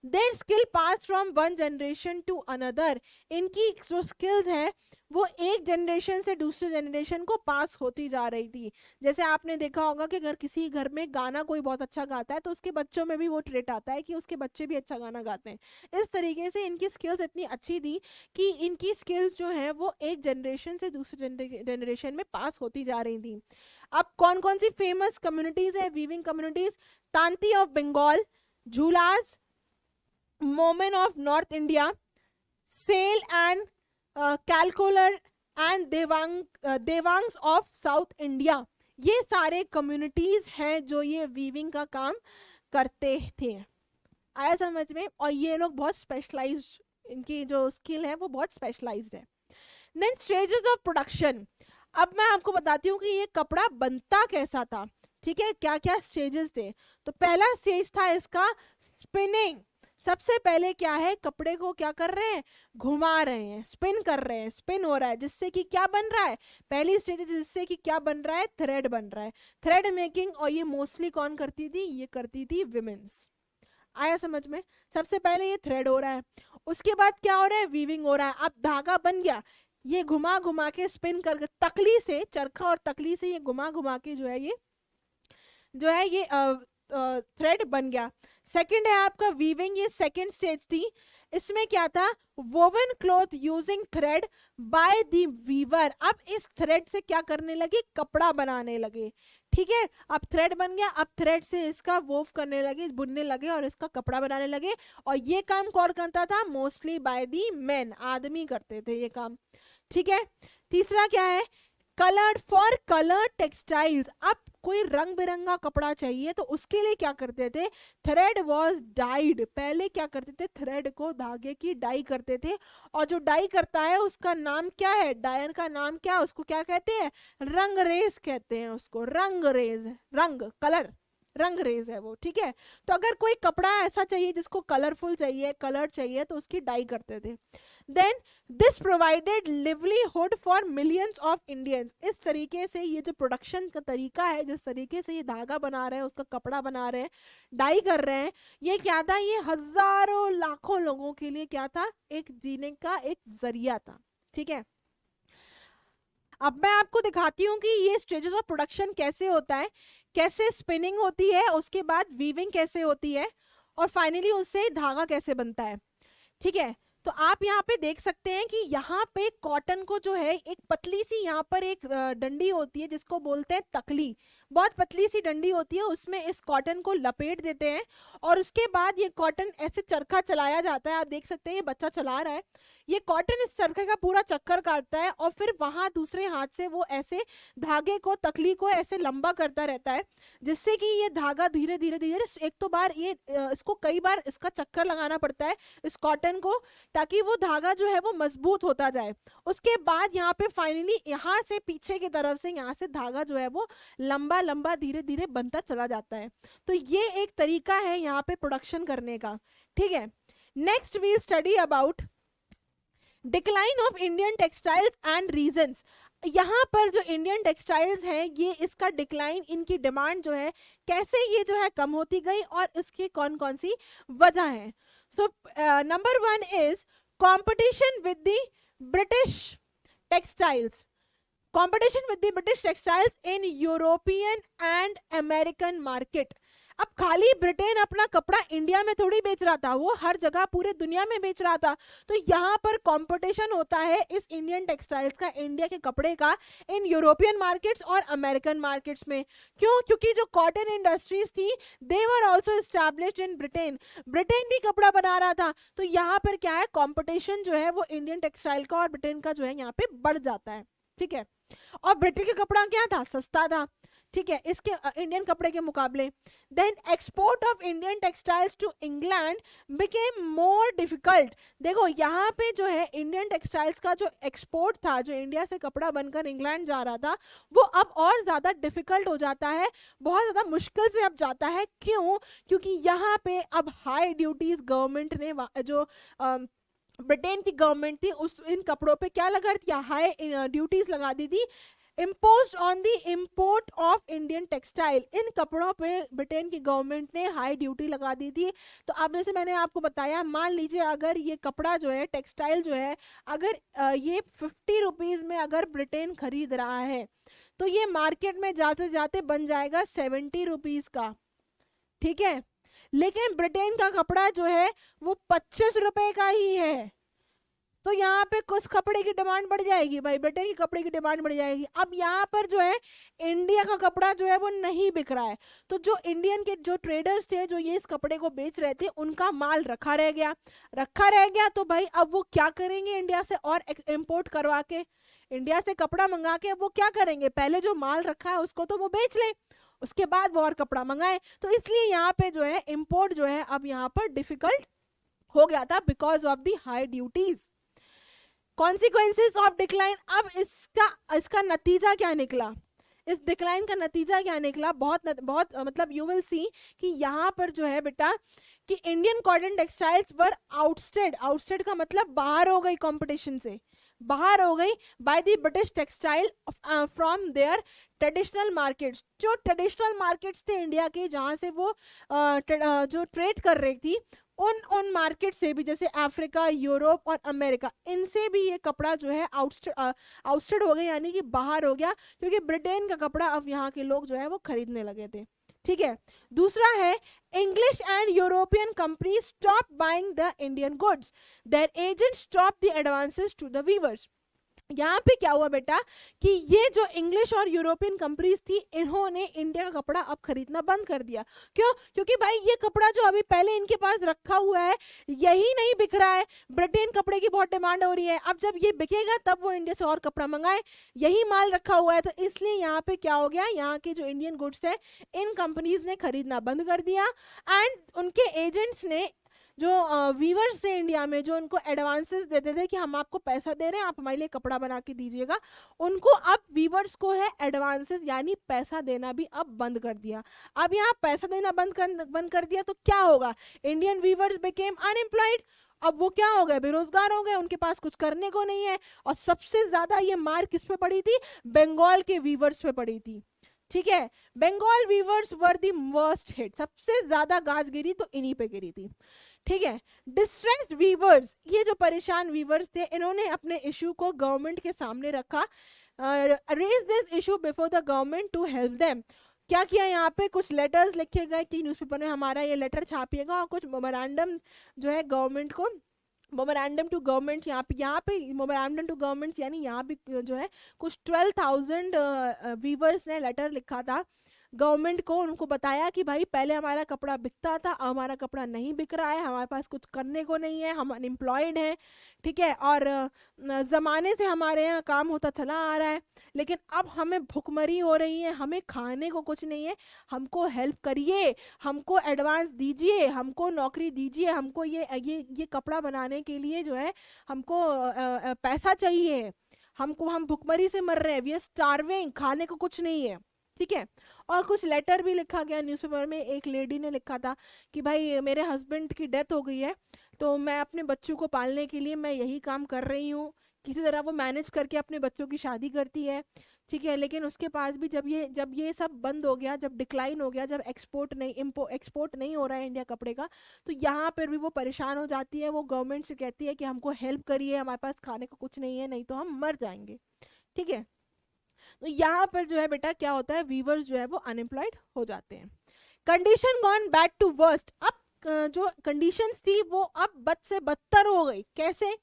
Their skill pass from one generation to another. इनकी जो स्किल्स है वो एक जनरेशन से दूसरे जनरेशन को पास होती जा रही थी। जैसे आपने देखा होगा कि अगर किसी घर में गाना कोई बहुत अच्छा गाता है तो उसके बच्चों में भी वो ट्रेट आता है कि उसके बच्चे भी अच्छा गाना गाते हैं। इस तरीके से इनकी स्किल्स इतनी अच्छी थी कि इनकी स्किल्स जो है वो एक जनरेशन से दूसरे जनरेशन में पास होती जा रही थी। अब कौन कौन सी फेमस कम्युनिटीज है weaving communities? Tanti of Bengal, Jhulas, Momin of north India, Sale and Kaikolar and Devangs of south India. ये सारे कम्युनिटीज हैं जो ये वीविंग का काम करते थे। आया समझ में? और ये लोग बहुत स्पेशलाइज्ड, इनकी जो स्किल है वो बहुत स्पेशलाइज्ड है। Then stages of production. अब मैं आपको बताती हूँ कि ये कपड़ा बनता कैसा था। ठीक है, क्या क्या स्टेजेस थे। तो पहला स्टेज था इसका स्पिनिंग। सबसे पहले क्या है? कपड़े को क्या कर रहे हैं? घुमा रहे हैं, स्पिन कर रहे हैं, स्पिन हो रहा है, जिससे कि क्या बन रहा है? पहली स्टेज जिससे कि क्या बन रहा है? थ्रेड बन रहा है, थ्रेड मेकिंग। और ये मोस्टली कौन करती थी? ये करती थी विमेंस। आया समझ में? सबसे पहले ये थ्रेड हो रहा है, उसके बाद क्या हो रहा है? वीविंग हो रहा है। अब धागा बन गया, ये घुमा घुमा के स्पिन करके तकली से, चरखा और तकली से ये घुमा घुमा के जो है ये थ्रेड बन गया। सेकंड है आपका वीविंग, ये सेकंड स्टेज थी। इसमें क्या था? Woven cloth using thread by the weaver. अब इस थ्रेड से क्या करने लगे? कपड़ा बनाने लगे। ठीक है, अब थ्रेड बन गया, अब थ्रेड से इसका वोव करने लगे, बुनने लगे और इसका कपड़ा बनाने लगे। और ये काम कौन करता था? मोस्टली बाय दी मेन, आदमी करते थे ये काम। ठीक है, तीसरा क्या है? Coloured for coloured textiles. अब कोई रंग बिरंगा कपड़ा चाहिए तो उसके लिए क्या करते थे? Thread was died. पहले क्या करते थे? थ्रेड को धागे की डाई करते थे। और जो डाई करता है उसका नाम क्या है? डायर का नाम क्या है? उसको क्या कहते हैं? रंग रेज कहते हैं उसको। रंग रेज, रंग, कलर, रंग रेज है वो। ठीक है, तो अगर कोई कपड़ा ऐसा चाहिए जिसको कलरफुल चाहिए, कलर चाहिए, तो उसकी डाई करते थे। Then this provided livelihood for millions of Indians. इस तरीके से ये जो प्रोडक्शन का तरीका है, जिस तरीके से ये धागा बना रहे हैं, उसका कपड़ा बना रहे हैं, डाई कर रहे हैं, ये क्या था? ये हजारों लाखों लोगों के लिए क्या था? एक जीने का एक जरिया था। ठीक है, अब मैं आपको दिखाती हूँ कि ये स्टेजेस ऑफ प्रोडक्शन कैसे होता है, कैसे स्पिनिंग होती है, उसके बाद वीविंग कैसे होती है, और फाइनली उससे धागा कैसे बनता है। ठीक है, तो आप यहाँ पे देख सकते हैं कि यहाँ पे कॉटन को जो है एक पतली सी यहाँ पर एक डंडी होती है जिसको बोलते हैं तकली। बहुत पतली सी डंडी होती है, उसमें इस कॉटन को लपेट देते हैं और उसके बाद ये कॉटन ऐसे चरखा चलाया जाता है। आप देख सकते हैं ये बच्चा चला रहा है, ये कॉटन इस चरखे का पूरा चक्कर काटता है और फिर वहां दूसरे हाथ से वो ऐसे धागे को, तकली को ऐसे लंबा करता रहता है, जिससे कि ये धागा धीरे धीरे धीरे एक तो बार ये इसको कई बार इसका चक्कर लगाना पड़ता है इस कॉटन को, ताकि वो धागा जो है वो मजबूत होता जाए। उसके बाद यहाँ पे फाइनली यहाँ से पीछे की तरफ से यहाँ से धागा जो है वो लंबा लंबा धीरे धीरे बनता चला जाता है। तो ये एक तरीका है यहाँ पे प्रोडक्शन करने का। ठीक है, next we study about decline of Indian textiles and reasons. यहाँ पर जो इंडियन टेक्सटाइल्स हैं ये इसका डिक्लाइन, इनकी डिमांड जो है कैसे ये जो है कम होती गई और इसकी कौन कौन सी वजह है। So number 1 is competition with the British textiles, competition with the British textiles in European and American market। अब खाली ब्रिटेन अपना कपड़ा इंडिया में थोड़ी बेच रहा था, वो हर जगह पूरे दुनिया में बेच रहा था। तो यहाँ पर कंपटीशन होता है इस इंडियन टेक्सटाइल्स का, इंडिया के कपड़े का, इन यूरोपियन मार्केट्स और अमेरिकन मार्केट्स में। क्यों? क्योंकि जो कॉटन इंडस्ट्रीज थी they were also established in Britain, Britain भी कपड़ा बना रहा था। तो यहाँ पर क्या है, कंपटीशन जो है वो इंडियन टेक्सटाइल का और ब्रिटेन का जो है यहाँ पे बढ़ जाता है। ठीक है, और ब्रिटेन का कपड़ा क्या था, सस्ता था। ठीक है, इसके इंडियन कपड़े के मुकाबले। Then export of Indian textiles to England became more difficult. देखो यहाँ पे जो है इंडियन टेक्सटाइल्स का जो एक्सपोर्ट था, जो इंडिया से कपड़ा बनकर इंग्लैंड जा रहा था, वो अब और ज़्यादा डिफिकल्ट हो जाता है, बहुत ज़्यादा मुश्किल से अब जाता है। क्यों? क्योंकि यहाँ पे अब हाई ड्यूटीज गवर्नमेंट ने जो ब्रिटेन की गवर्नमेंट थी उस इन कपड़ों पे क्या लगा दिया, हाई ड्यूटीज लगा दी थी, imposed on the import of Indian textile। इन कपड़ों पे ब्रिटेन की गवर्नमेंट ने हाई ड्यूटी लगा दी थी। तो अब जैसे मैंने आपको बताया, मान लीजिए अगर ये कपड़ा जो है, टेक्सटाइल जो है, अगर ये 50 रुपीज़ में अगर ब्रिटेन खरीद रहा है तो ये मार्केट में जाते जाते बन जाएगा 70 रुपीज़ का। ठीक है, लेकिन ब्रिटेन का कपड़ा जो है वो 25 रुपए का ही है। तो यहाँ पे कुछ कपड़े की डिमांड बढ़ जाएगी भाई, ब्रिटेन के कपड़े की डिमांड बढ़ जाएगी। अब यहाँ पर जो है इंडिया का कपड़ा जो है वो नहीं बिक रहा है, तो जो इंडियन के जो ट्रेडर्स थे जो ये इस कपड़े को बेच रहे थे, उनका माल रखा रह गया। तो भाई अब वो क्या करेंगे, इंडिया से और इम्पोर्ट करवा के, इंडिया से कपड़ा मंगा के अब वो क्या करेंगे, पहले जो माल रखा है उसको तो वो बेच लें, उसके बाद वो और कपड़ा मंगाए। तो इसलिए यहाँ पे जो है इम्पोर्ट जो है अब यहाँ पर डिफिकल्ट हो गया था because of the high duties. Consequences of decline. अब इसका नतीजा क्या निकला, इस डिक्लाइन का नतीजा क्या निकला, बहुत मतलब यू विल सी कि यहाँ पर जो है बेटा कि इंडियन कॉटन टेक्सटाइल्स वर आउटस्टेड का मतलब बाहर हो गई, कंपटीशन से बाहर हो गई by the British textile from there traditional markets. जो ट्रेडिशनल मार्केट्स थे इंडिया के, जहाँ से वो जो ट्रेड कर रही थी, उन मार्केट से भी, जैसे अफ्रीका, यूरोप और अमेरिका, इनसे भी ये कपड़ा जो है आउटस्टेड हो गया, यानी कि बाहर हो गया, क्योंकि ब्रिटेन का कपड़ा अब यहाँ के लोग जो है वो खरीदने लगे थे। ठीक है, दूसरा है English and European company stop buying the Indian goods, their agents stop the advances to the weavers. यहाँ पे क्या हुआ बेटा कि ये जो इंग्लिश और यूरोपियन कंपनीज थी, इन्होंने इंडिया का कपड़ा अब खरीदना बंद कर दिया। क्यों? क्योंकि भाई ये कपड़ा जो अभी पहले इनके पास रखा हुआ है यही नहीं बिक रहा है, ब्रिटेन कपड़े की बहुत डिमांड हो रही है, अब जब ये बिकेगा तब वो इंडिया से और कपड़ा मंगाए, यही माल रखा हुआ है। तो इसलिए यहाँ पे क्या हो गया, यहाँ के जो इंडियन गुड्स है इन कंपनीज ने खरीदना बंद कर दिया, एंड उनके एजेंट्स ने जो वीवर्स थे इंडिया में, जो उनको एडवांसेस देते थे कि हम आपको पैसा दे रहे हैं, आप हमारे लिए कपड़ा बना के दीजिएगा, उनको अब वीवर्स को है एडवांसेस यानी पैसा देना भी अब बंद कर दिया। अब यहाँ पैसा देना बंद कर दिया तो क्या होगा, इंडियन वीवर्स बिकेम अनएम्प्लॉयड। अब वो क्या हो गए, बेरोजगार हो गए, उनके पास कुछ करने को नहीं है। और सबसे ज्यादा ये मार किस पे पड़ी थी, बंगाल के वीवर्स पे पड़ी थी। ठीक है, Bengal weavers were the worst hit, सबसे ज्यादा गाज गिरी तो इन्हीं पे गिरी थी। ठीक है, डिस्ट्रेस्ड वीवर्स, ये जो परेशान वीवर्स थे, इन्होंने अपने इशू को गवर्नमेंट के सामने रखा, raise this issue before the government to help them. क्या किया, यहाँ पे कुछ लेटर्स लिखे गए कि न्यूज़पेपर में हमारा ये लेटर छापिएगा, और कुछ मेमोरेंडम जो है गवर्नमेंट को, मोमेरांडम टू गवर्नमेंट, यहाँ पे मोमेरांडम टू गवर्नमेंट यानी यहाँ भी जो है कुछ 12,000 वीवर्स ने लेटर लिखा था गवर्नमेंट को। उनको बताया कि भाई पहले हमारा कपड़ा बिकता था, अब हमारा कपड़ा नहीं बिक रहा है, हमारे पास कुछ करने को नहीं है, हम अनएम्प्लॉयड हैं। ठीक है, और ज़माने से हमारे यहाँ काम होता चला आ रहा है, लेकिन अब हमें भुखमरी हो रही है, हमें खाने को कुछ नहीं है, हमको हेल्प करिए, हमको एडवांस दीजिए, हमको नौकरी दीजिए, हमको ये कपड़ा बनाने के लिए जो है हमको पैसा चाहिए, हम भुखमरी से मर रहे हैं, वी आर स्टार्विंग, खाने को कुछ नहीं है। ठीक है, और कुछ लेटर भी लिखा गया न्यूज़पेपर में। एक लेडी ने लिखा था कि भाई मेरे हस्बैंड की डेथ हो गई है, तो मैं अपने बच्चों को पालने के लिए मैं यही काम कर रही हूँ। किसी तरह वो मैनेज करके अपने बच्चों की शादी करती है, ठीक है। लेकिन उसके पास भी जब ये सब बंद हो गया, जब डिक्लाइन हो गया, जब एक्सपोर्ट नहीं हो रहा है इंडिया कपड़े का, तो यहाँ पर भी वो परेशान हो जाती है। वो गवर्नमेंट से कहती है कि हमको हेल्प करिए, हमारे पास खाने को कुछ नहीं है, नहीं तो हम मर जाएंगे, ठीक है। तो यहाँ पर जो है बेटा क्या होता है, वीवर्स जो है वो अनएम्प्लॉयड हो जाते हैं। Condition gone back to worst. अब जो कंडीशंस थी वो अब बद से बदतर हो गई। कैसे?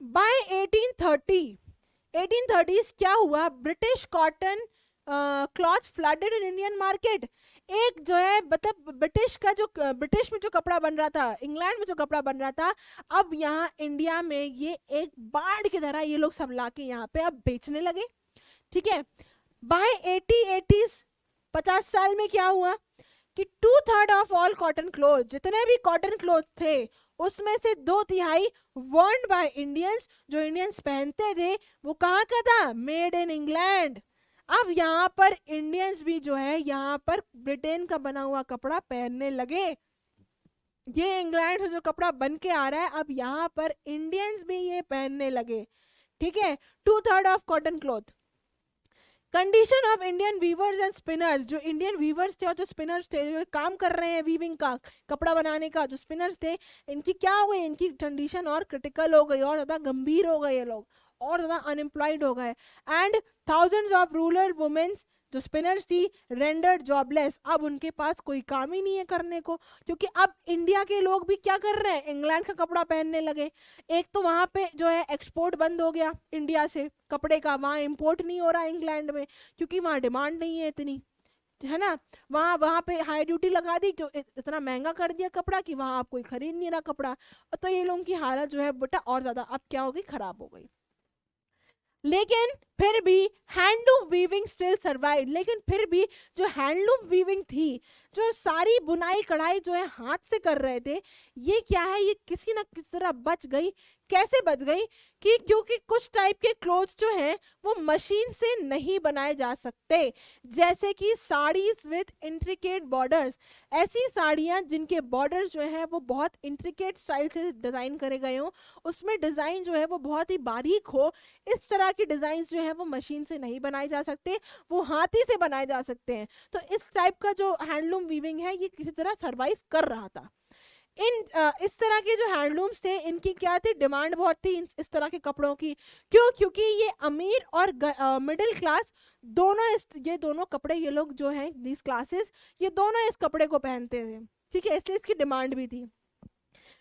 बाय 1830s क्या हुआ, British cotton cloth flooded in Indian market. एक जो है मतलब ब्रिटिश में जो कपड़ा बन रहा था, इंग्लैंड में जो कपड़ा बन रहा था, अब यहाँ इंडिया में ये एक बाढ़ की तरह ये लोग सब लाके यहाँ पे अब बेचने लगे, ठीक है। बाय 1880s 50 साल में क्या हुआ कि 2/3 ऑफ ऑल कॉटन क्लोथ, जितने भी कॉटन क्लोथ थे उसमें से 2/3 वर्न बाय इंडियंस, जो इंडियंस पहनते थे वो कहाँ का था, मेड इन इंग्लैंड। अब यहाँ पर इंडियंस भी जो है यहाँ पर ब्रिटेन का बना हुआ कपड़ा पहनने लगे। ये इंग्लैंड से जो कपड़ा बन के आ रहा है अब यहाँ पर इंडियंस भी ये पहनने लगे, ठीक है। 2/3 of cotton cloth. Condition of Indian weavers and spinners, जो इंडियन वीवर्स थे और जो स्पिनर्स थे, जो काम कर रहे हैं वीविंग का, कपड़ा बनाने का, जो स्पिनर्स थे, इनकी क्या हो गई, इनकी कंडीशन और क्रिटिकल हो गई, और ज़्यादा गंभीर हो गए ये लोग, और ज़्यादा अनएम्प्लॉयड हो गए। And thousands of rural womens, जो स्पिनर्स थी, रेंडर्ड जॉबलेस। अब उनके पास कोई काम ही नहीं है करने को, क्योंकि अब इंडिया के लोग भी क्या कर रहे हैं, इंग्लैंड का कपड़ा पहनने लगे। एक तो वहाँ पे जो है एक्सपोर्ट बंद हो गया इंडिया से कपड़े का, वहाँ इंपोर्ट नहीं हो रहा इंग्लैंड में, क्योंकि वहाँ डिमांड नहीं है इतनी, है ना। वहाँ पे हाई ड्यूटी लगा दी, जो इतना महंगा कर दिया कपड़ा कि वहाँ आप कोई खरीद नहीं रहा कपड़ा। तो ये लोगों की हालत जो है बेटा और ज़्यादा अब क्या हो गई, खराब हो गई। लेकिन फिर भी हैंडलूम वीविंग स्टिल सर्वाइव। लेकिन फिर भी जो हैंडलूम वीविंग थी, जो सारी बुनाई कढ़ाई जो है हाथ से कर रहे थे, ये क्या है, ये किसी ना किसी तरह बच गई। कैसे बच गई कि क्योंकि कुछ टाइप के क्लोथ्स जो हैं वो मशीन से नहीं बनाए जा सकते, जैसे कि साड़ीज विद इंट्रिकेट बॉर्डर्स। ऐसी साड़ियाँ जिनके बॉर्डर्स जो है वो बहुत इंट्रिकेट स्टाइल से डिज़ाइन करे गए हों, उसमें डिज़ाइन जो है वो बहुत ही बारीक हो, इस तरह की डिज़ाइन जो है वो मशीन से नहीं बनाए जा सकते, वो हाथ ही से बनाए जा सकते हैं। तो इस टाइप का जो हैंडलूम वीविंग है ये किसी तरह सरवाइव कर रहा था। इस तरह के जो हैंडलूम्स थे, इनकी क्या थी, डिमांड बहुत थी इस तरह के कपड़ों की। क्यों? क्योंकि ये अमीर और मिडिल क्लास दोनों ये दोनों कपड़े, ये लोग जो हैं दीज क्लासेस, ये दोनों इस कपड़े को पहनते थे, ठीक है, इसलिए इसकी डिमांड भी थी।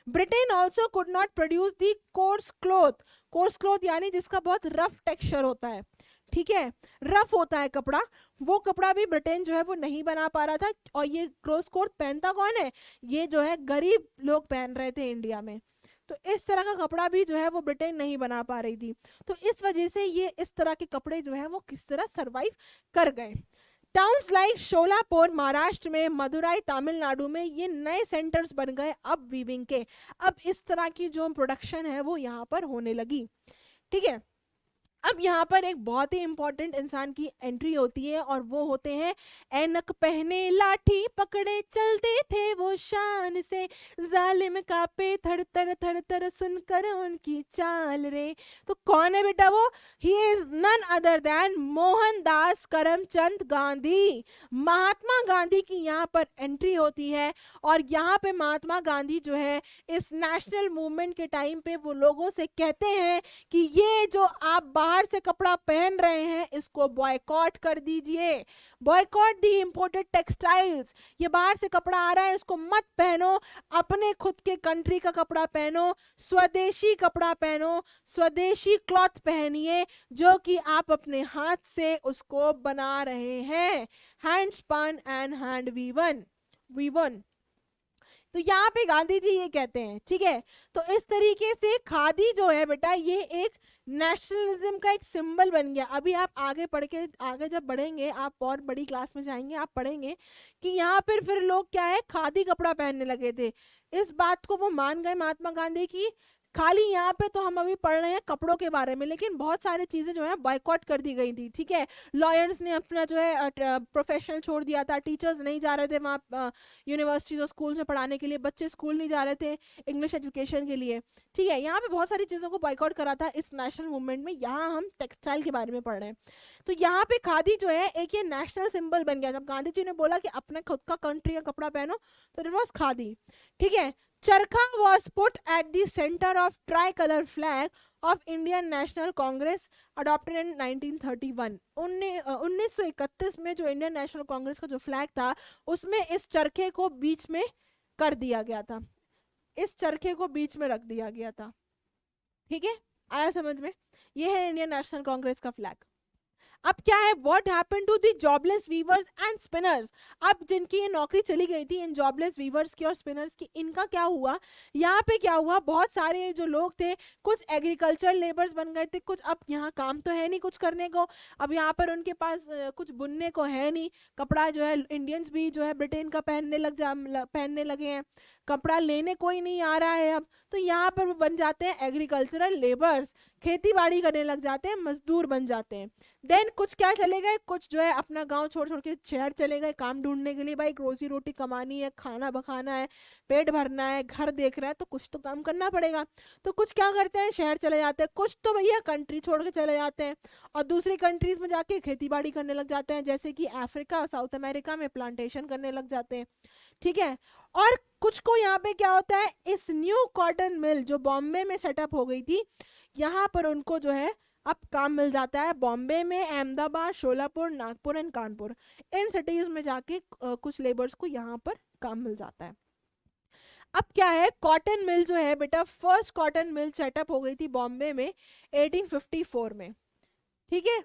Britain also could not produce the course cloth यानी जिसका बहुत रफ टेक्सचर होता है, ठीक है, रफ होता है कपड़ा, वो कपड़ा भी ब्रिटेन जो है वो नहीं बना पा रहा था। और ये क्लोथ कोट पहनता कौन है, ये जो है गरीब लोग पहन रहे थे इंडिया में। तो इस तरह का कपड़ा भी जो है वो ब्रिटेन नहीं बना पा रही थी। तो इस वजह से ये इस तरह के कपड़े जो है वो किस तरह सरवाइव कर गए। टाउन्स लाइक शोलापुर महाराष्ट्र में, मदुराई तमिलनाडु में, ये नए सेंटर्स बन गए अब वीविंग के। अब इस तरह की जो प्रोडक्शन है वो यहाँ पर होने लगी, ठीक है। अब यहाँ पर एक बहुत ही इंपॉर्टेंट इंसान की एंट्री होती है और वो होते हैं ऐनक पहने लाठी पकड़े चलते थे वो शान से, जालिम कापे थर थर थर थर सुनकर उनकी चाल रे। तो कौन है बेटा वो? He is none other than Mohandas Karamchand Gandhi. Mahatma Gandhi की यहाँ पर एंट्री होती है और यहाँ पे महात्मा गांधी जो है इस नेशनल मूवमेंट के टाइम पे वो लोगों से कहते हैं कि ये जो आप बाहर से कपड़ा पहन रहे हैं इसको बॉयकॉट कर दीजिए, बॉयकॉट दी इंपोर्टेड टेक्सटाइल्स। ये बाहर से कपड़ा आ रहा है इसको मत पहनो, अपने खुद के कंट्री का कपड़ा पहनो, स्वदेशी कपड़ा पहनो, स्वदेशी क्लॉथ पहनिए जो कि आप अपने हाथ से उसको बना रहे हैं, हैंड स्पन एंड हैंड वीवन। तो यहाँ पे गांधी जी ये कहते हैं, ठीक है। तो इस तरीके से खादी जो है बेटा ये एक नेशनलिज्म का एक सिंबल बन गया। अभी आप आगे जब बढ़ेंगे, आप और बड़ी क्लास में जाएंगे, आप पढ़ेंगे कि यहाँ पर फिर लोग क्या है, खादी कपड़ा पहनने लगे थे। इस बात को वो मान गए महात्मा गांधी की खाली यहाँ पे तो हम अभी पढ़ रहे हैं कपड़ों के बारे में, लेकिन बहुत सारी चीज़ें जो है बॉयकॉट कर दी गई थी, ठीक है। लॉयर्स ने अपना जो है प्रोफेशन छोड़ दिया था, टीचर्स नहीं जा रहे थे वहाँ यूनिवर्सिटीज और स्कूल में पढ़ाने के लिए, बच्चे स्कूल नहीं जा रहे थे इंग्लिश एजुकेशन के लिए, ठीक है। यहाँ पे बहुत सारी चीज़ों को बॉयकॉट करा था इस नेशनल मूवमेंट में। यहाँ हम टेक्सटाइल के बारे में पढ़ रहे हैं। तो यहाँ पे खादी जो है एक ये नेशनल सिंबल बन गया। जब गांधी जी ने बोला कि अपने खुद का कंट्री का कपड़ा पहनो, तो इट वॉज खादी, ठीक है। चरखा was put at the center of tricolor flag of Indian National Congress adopted in 1931। 1931 में जो इंडियन नेशनल कांग्रेस का जो फ्लैग था उसमें इस चरखे को बीच में कर दिया गया था, इस चरखे को बीच में रख दिया गया था, ठीक है। आया समझ में? ये है इंडियन नेशनल कांग्रेस का फ्लैग। अब क्या है, what happened to the jobless weavers and spinners. अब जिनकी ये नौकरी चली गई थी इन जॉबलेस वीवर्स की और स्पिनर्स की, इनका क्या हुआ, यहाँ पे क्या हुआ, बहुत सारे जो लोग थे कुछ एग्रीकल्चर लेबर्स बन गए थे, कुछ अब यहाँ काम तो है नहीं कुछ करने को, अब यहाँ पर उनके पास कुछ बुनने को है नहीं, कपड़ा जो है इंडियंस भी जो है ब्रिटेन का पहनने लगे हैं, कपड़ा लेने कोई नहीं आ रहा है अब, तो यहाँ पर वो बन जाते हैं एग्रीकल्चरल लेबर्स, खेती बाड़ी करने लग जाते हैं, मजदूर बन जाते हैं। देन कुछ क्या चले गए, कुछ जो है अपना गांव छोड़ छोड़ के शहर चले गए काम ढूंढने के लिए, भाई रोजी रोटी कमानी है, खाना बखाना है, पेट भरना है, घर देख रहा है, तो कुछ तो काम करना पड़ेगा। तो कुछ क्या करते हैं, शहर चले जाते हैं, कुछ तो भैया कंट्री छोड़ के चले जाते हैं और दूसरी कंट्रीज में जाके खेती बाड़ी करने लग जाते हैं, जैसे कि अफ्रीका साउथ अमेरिका में प्लांटेशन करने लग जाते हैं, ठीक है। और कुछ को यहाँ पे क्या होता है, इस न्यू कॉटन मिल जो बॉम्बे में सेटअप हो गई थी, यहाँ पर उनको जो है अब काम मिल जाता है। बॉम्बे में, अहमदाबाद, शोलापुर, नागपुर एंड कानपुर, इन सिटीज में जाके कुछ लेबर्स को यहाँ पर काम मिल जाता है। अब क्या है, कॉटन मिल जो है बेटा, फर्स्ट कॉटन मिल सेटअप हो गई थी बॉम्बे में 1854 में, ठीक है।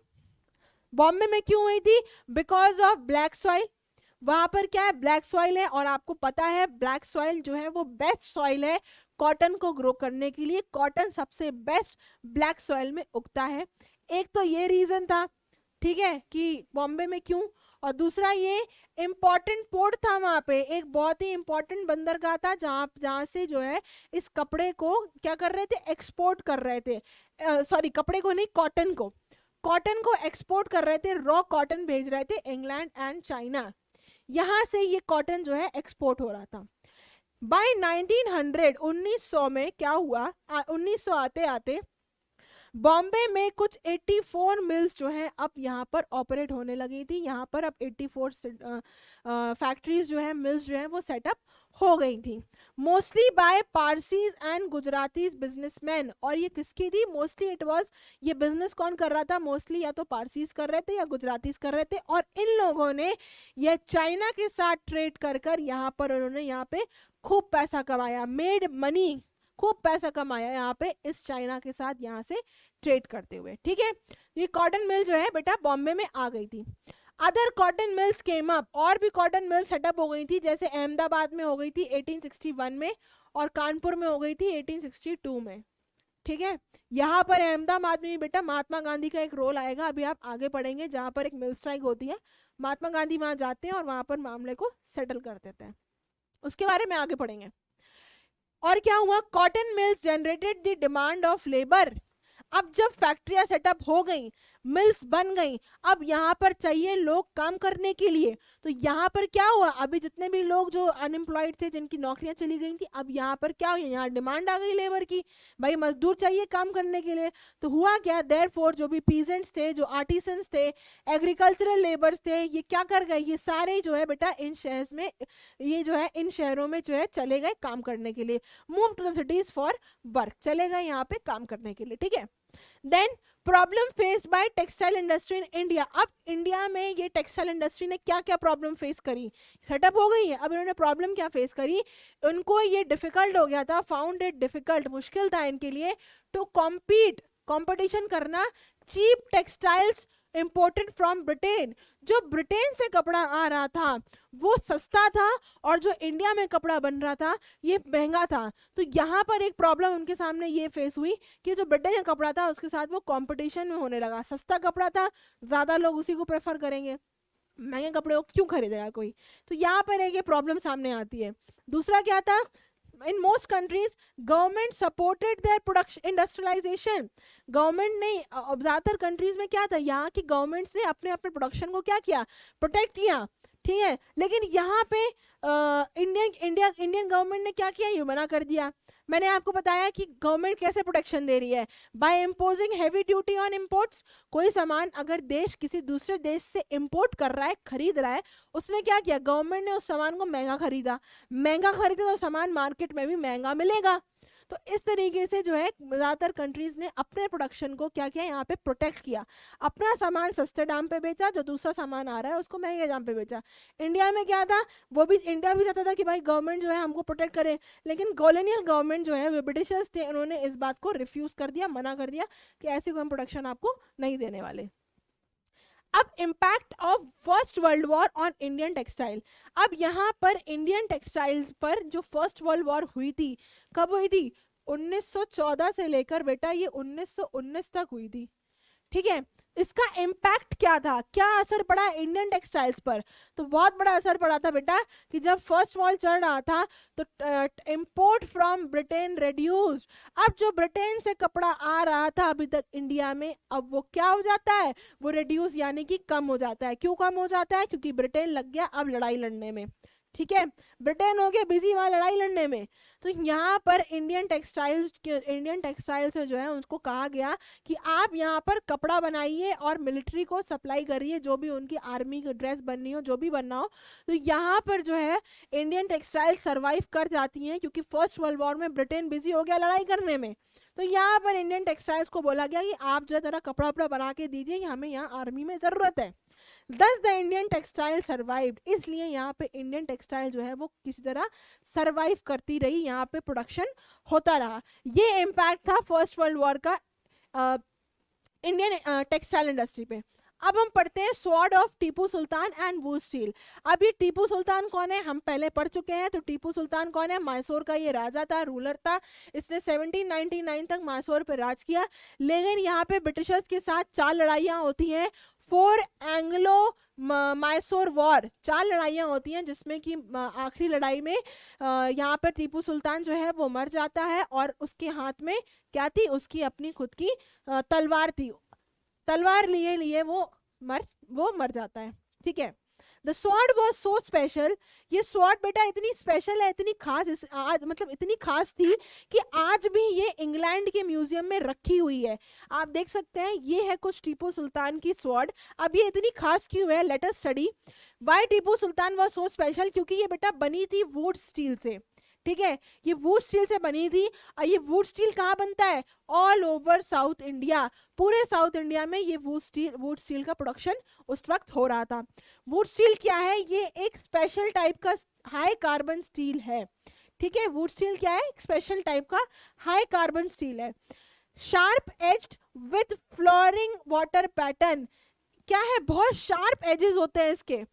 बॉम्बे में क्यों हुई थी, बिकॉज ऑफ ब्लैक सॉइल। वहां पर क्या है, ब्लैक सॉइल है, और आपको पता है ब्लैक सॉइल जो है वो बेस्ट सॉइल है कॉटन को ग्रो करने के लिए, कॉटन सबसे बेस्ट ब्लैक सॉइल में उगता है। एक तो ये रीजन था, ठीक है, कि बॉम्बे में क्यों, और दूसरा ये इम्पॉर्टेंट पोर्ट था वहां पे, एक बहुत ही इम्पॉर्टेंट बंदरगाह था जहाँ से जो है इस कपड़े को क्या कर रहे थे, एक्सपोर्ट कर रहे थे, सॉरी कपड़े को नहीं, कॉटन को एक्सपोर्ट कर रहे थे, रॉ कॉटन भेज रहे थे इंग्लैंड एंड चाइना, यहाँ से ये कॉटन जो है एक्सपोर्ट हो रहा था। बाय 1900 में क्या हुआ, 1900 आते आते बॉम्बे में कुछ 84 मिल्स जो हैं अब यहाँ पर ऑपरेट होने लगी थी। यहाँ पर अब 84 फैक्ट्रीज जो है, मिल्स जो है वो सेटअप हो गई थी, mostly bye Parsis and Gujaratis businessman. और ये किसकी थी, मोस्टली इट वाज, ये बिजनेस कौन कर रहा था, मोस्टली या तो पारसीज कर रहे थे या गुजरातीज कर रहे थे, और इन लोगों ने ये चाइना के साथ ट्रेड कर कर यहाँ पर उन्होंने यहाँ पे खूब पैसा कमाया, मेड मनी, खूब पैसा कमाया यहाँ पे इस चाइना के साथ यहाँ से ट्रेड करते हुए, ठीक है। ये कॉटन मिल जो है बेटा बॉम्बे में आ गई थी। Other cotton mills came up, और भी कॉटन मिल सेटअप हो गई थी, जैसे अहमदाबाद में हो गई थी 1861 में, और कानपुर में हो गई थी 1862 में, ठीक है। यहाँ पर अहमदाबाद में भी बेटा महात्मा गांधी का एक रोल आएगा, अभी आप आगे पढ़ेंगे, जहाँ पर एक मिल स्ट्राइक होती है, महात्मा गांधी वहां जाते हैं और वहां पर मामले को सेटल कर देते हैं, उसके बारे में आगे पढ़ेंगे। और क्या हुआ, cotton mills generated the demand of labour. अब जब फैक्ट्रियां सेटअप हो गई, मिल्स बन गई, अब यहाँ पर चाहिए लोग काम करने के लिए, तो यहाँ पर क्या हुआ, अभी जितने भी लोग जो अनएम्प्लॉयड थे, जिनकी नौकरियां चली गई थी, अब यहाँ पर क्या हुआ, यहाँ डिमांड आ गई लेबर की, भाई मजदूर चाहिए काम करने के लिए। तो हुआ क्या, देयरफॉर जो भी पीजेंट्स थे, जो आर्टिसंस थे, एग्रीकल्चरल लेबर्स थे, ये क्या कर गए, ये सारे जो है बेटा इन शहर में, ये जो है इन शहरों में जो है चले गए काम करने के लिए, move to the cities for work, चले गए यहाँ पे काम करने के लिए, ठीक है। Then problem faced by textile industry in India. अब इंडिया में ये टेक्सटाइल इंडस्ट्री ने क्या क्या प्रॉब्लम फेस करी, सेटअप हो गई है, अब इन्होंने प्रॉब्लम क्या फेस करी, उनको ये डिफिकल्ट हो गया था, फाउंड इट डिफिकल्ट, मुश्किल था इनके लिए टू कॉम्पीट, कंपटीशन करना, cheap textiles imported from Britain. जो ब्रिटेन से कपड़ा आ रहा था वो सस्ता था, और जो इंडिया में कपड़ा बन रहा था ये महंगा था। तो यहाँ पर एक प्रॉब्लम उनके सामने ये फेस हुई कि जो ब्रिटेन का कपड़ा था उसके साथ वो कंपटीशन में होने लगा, सस्ता कपड़ा था, ज़्यादा लोग उसी को प्रेफर करेंगे, महंगे कपड़े को क्यों खरीदेगा कोई, तो यहाँ पर एक ये प्रॉब्लम सामने आती है। दूसरा क्या था, in most countries government supported their production industrialization. Government ने ज़्यादातर कंट्रीज में क्या था, यहाँ की गवर्नमेंट्स ने अपने अपने प्रोडक्शन को क्या किया, प्रोटेक्ट किया, ठीक है. लेकिन यहाँ पे इंडियन गवर्नमेंट ने क्या किया, ये मना कर दिया. मैंने आपको बताया कि गवर्नमेंट कैसे प्रोटेक्शन दे रही है, by imposing heavy duty on imports. कोई सामान अगर देश किसी दूसरे देश से इम्पोर्ट कर रहा है, खरीद रहा है, उसने क्या किया, गवर्नमेंट ने उस सामान को महंगा खरीदा तो सामान मार्केट में भी महंगा मिलेगा. तो इस तरीके से जो है ज़्यादातर कंट्रीज ने अपने प्रोडक्शन को क्या किया, यहाँ पे प्रोटेक्ट किया. अपना सामान सस्ते दाम पे बेचा, जो दूसरा सामान आ रहा है उसको महंगे दाम पे बेचा. इंडिया में क्या था, इंडिया भी चाहता था कि भाई गवर्नमेंट जो है हमको प्रोटेक्ट करे, लेकिन कॉलोनियल गवर्नमेंट जो है वो ब्रिटिशर्स थे, उन्होंने इस बात को रिफ्यूज कर दिया, मना कर दिया कि ऐसी कोई प्रोटेक्शन आपको नहीं देने वाले. अब impact of first world war on Indian textile. अब यहाँ पर इंडियन टेक्सटाइल्स पर जो फर्स्ट वर्ल्ड वॉर हुई थी, कब हुई थी, 1914 से लेकर बेटा ये 1919 तक हुई थी, ठीक है. इसका इम्पैक्ट क्या था, क्या असर पड़ा इंडियन टेक्सटाइल्स पर, तो बहुत बड़ा असर पड़ा था बेटा कि जब फर्स्ट वॉर चल रहा था तो इंपोर्ट फ्रॉम ब्रिटेन रिड्यूस्ड. अब जो ब्रिटेन से कपड़ा आ रहा था अभी तक इंडिया में, अब वो क्या हो जाता है, वो रिड्यूस यानी कि कम हो जाता है. क्यों कम हो जाता है, क्योंकि ब्रिटेन लग गया अब लड़ाई लड़ने में, ठीक है. ब्रिटेन हो गया बिजी वहाँ लड़ाई लड़ने में. तो यहाँ पर इंडियन टेक्सटाइल से जो है उनको कहा गया कि आप यहाँ पर कपड़ा बनाइए और मिलिट्री को सप्लाई करिए, जो भी उनकी आर्मी की ड्रेस बननी हो, जो भी बनना हो. तो यहाँ पर जो है इंडियन टेक्सटाइल सर्वाइव कर जाती हैं, क्योंकि फर्स्ट वर्ल्ड वॉर में ब्रिटेन बिजी हो गया लड़ाई करने में. तो यहाँ पर इंडियन टेक्सटाइल्स को बोला गया कि आप जो है जरा कपड़ा वपड़ा बना के दीजिए, हमें यहाँ आर्मी में ज़रूरत है. Thus the Indian textile survived. इसलिए यहाँ पे इंडियन टेक्सटाइल जो है वो किसी तरह सर्वाइव करती रही, यहाँ पे प्रोडक्शन होता रहा. ये इम्पैक्ट था फर्स्ट वर्ल्ड वॉर का इंडियन टेक्सटाइल इंडस्ट्री पे. अब हम पढ़ते हैं sword of Tipu Sultan and वू स्टील. अब ये टीपू सुल्तान कौन है, हम पहले पढ़ चुके हैं. तो टीपू सुल्तान कौन है, मैसूर का ये राजा था, रूलर था. इसने 1799 तक मैसूर पर राज किया. लेकिन यहाँ पे ब्रिटिशर्स के साथ 4 लड़ाइयाँ होती हैं. 4 एंग्लो मैसूर वॉर, 4 लड़ाइयाँ होती हैं, जिसमें कि आखिरी लड़ाई में यहाँ पर टीपू सुल्तान जो है वो मर जाता है, और उसके हाथ में क्या थी, उसकी अपनी खुद की तलवार थी. तलवार लिए वो मर जाता है, ठीक है. The sword was so special. ये स्वॉर्ड बेटा इतनी स्पेशल है, इतनी खास, आज मतलब इतनी खास थी कि आज भी ये इंग्लैंड के म्यूजियम में रखी हुई है. आप देख सकते हैं, ये है कुछ टीपू सुल्तान की स्वॉर्ड. अब ये इतनी खास क्यों है, let us study why Tipu Sultan was so special. क्योंकि ये बेटा बनी थी वुड स्टील से, ठीक है. ये वुड स्टील से बनी थी. और ये वुड स्टील कहाँ बनता है, ऑल ओवर साउथ इंडिया. पूरे साउथ इंडिया में ये वुड स्टील का प्रोडक्शन उस वक्त हो रहा था. वुड स्टील क्या है, ये एक स्पेशल टाइप का हाई कार्बन स्टील है, ठीक है. वुड स्टील क्या है, एक स्पेशल टाइप का हाई कार्बन स्टील है. Sharp aged with flooring water pattern. क्या है, बहुत शार्प एजेस होते हैं इसके,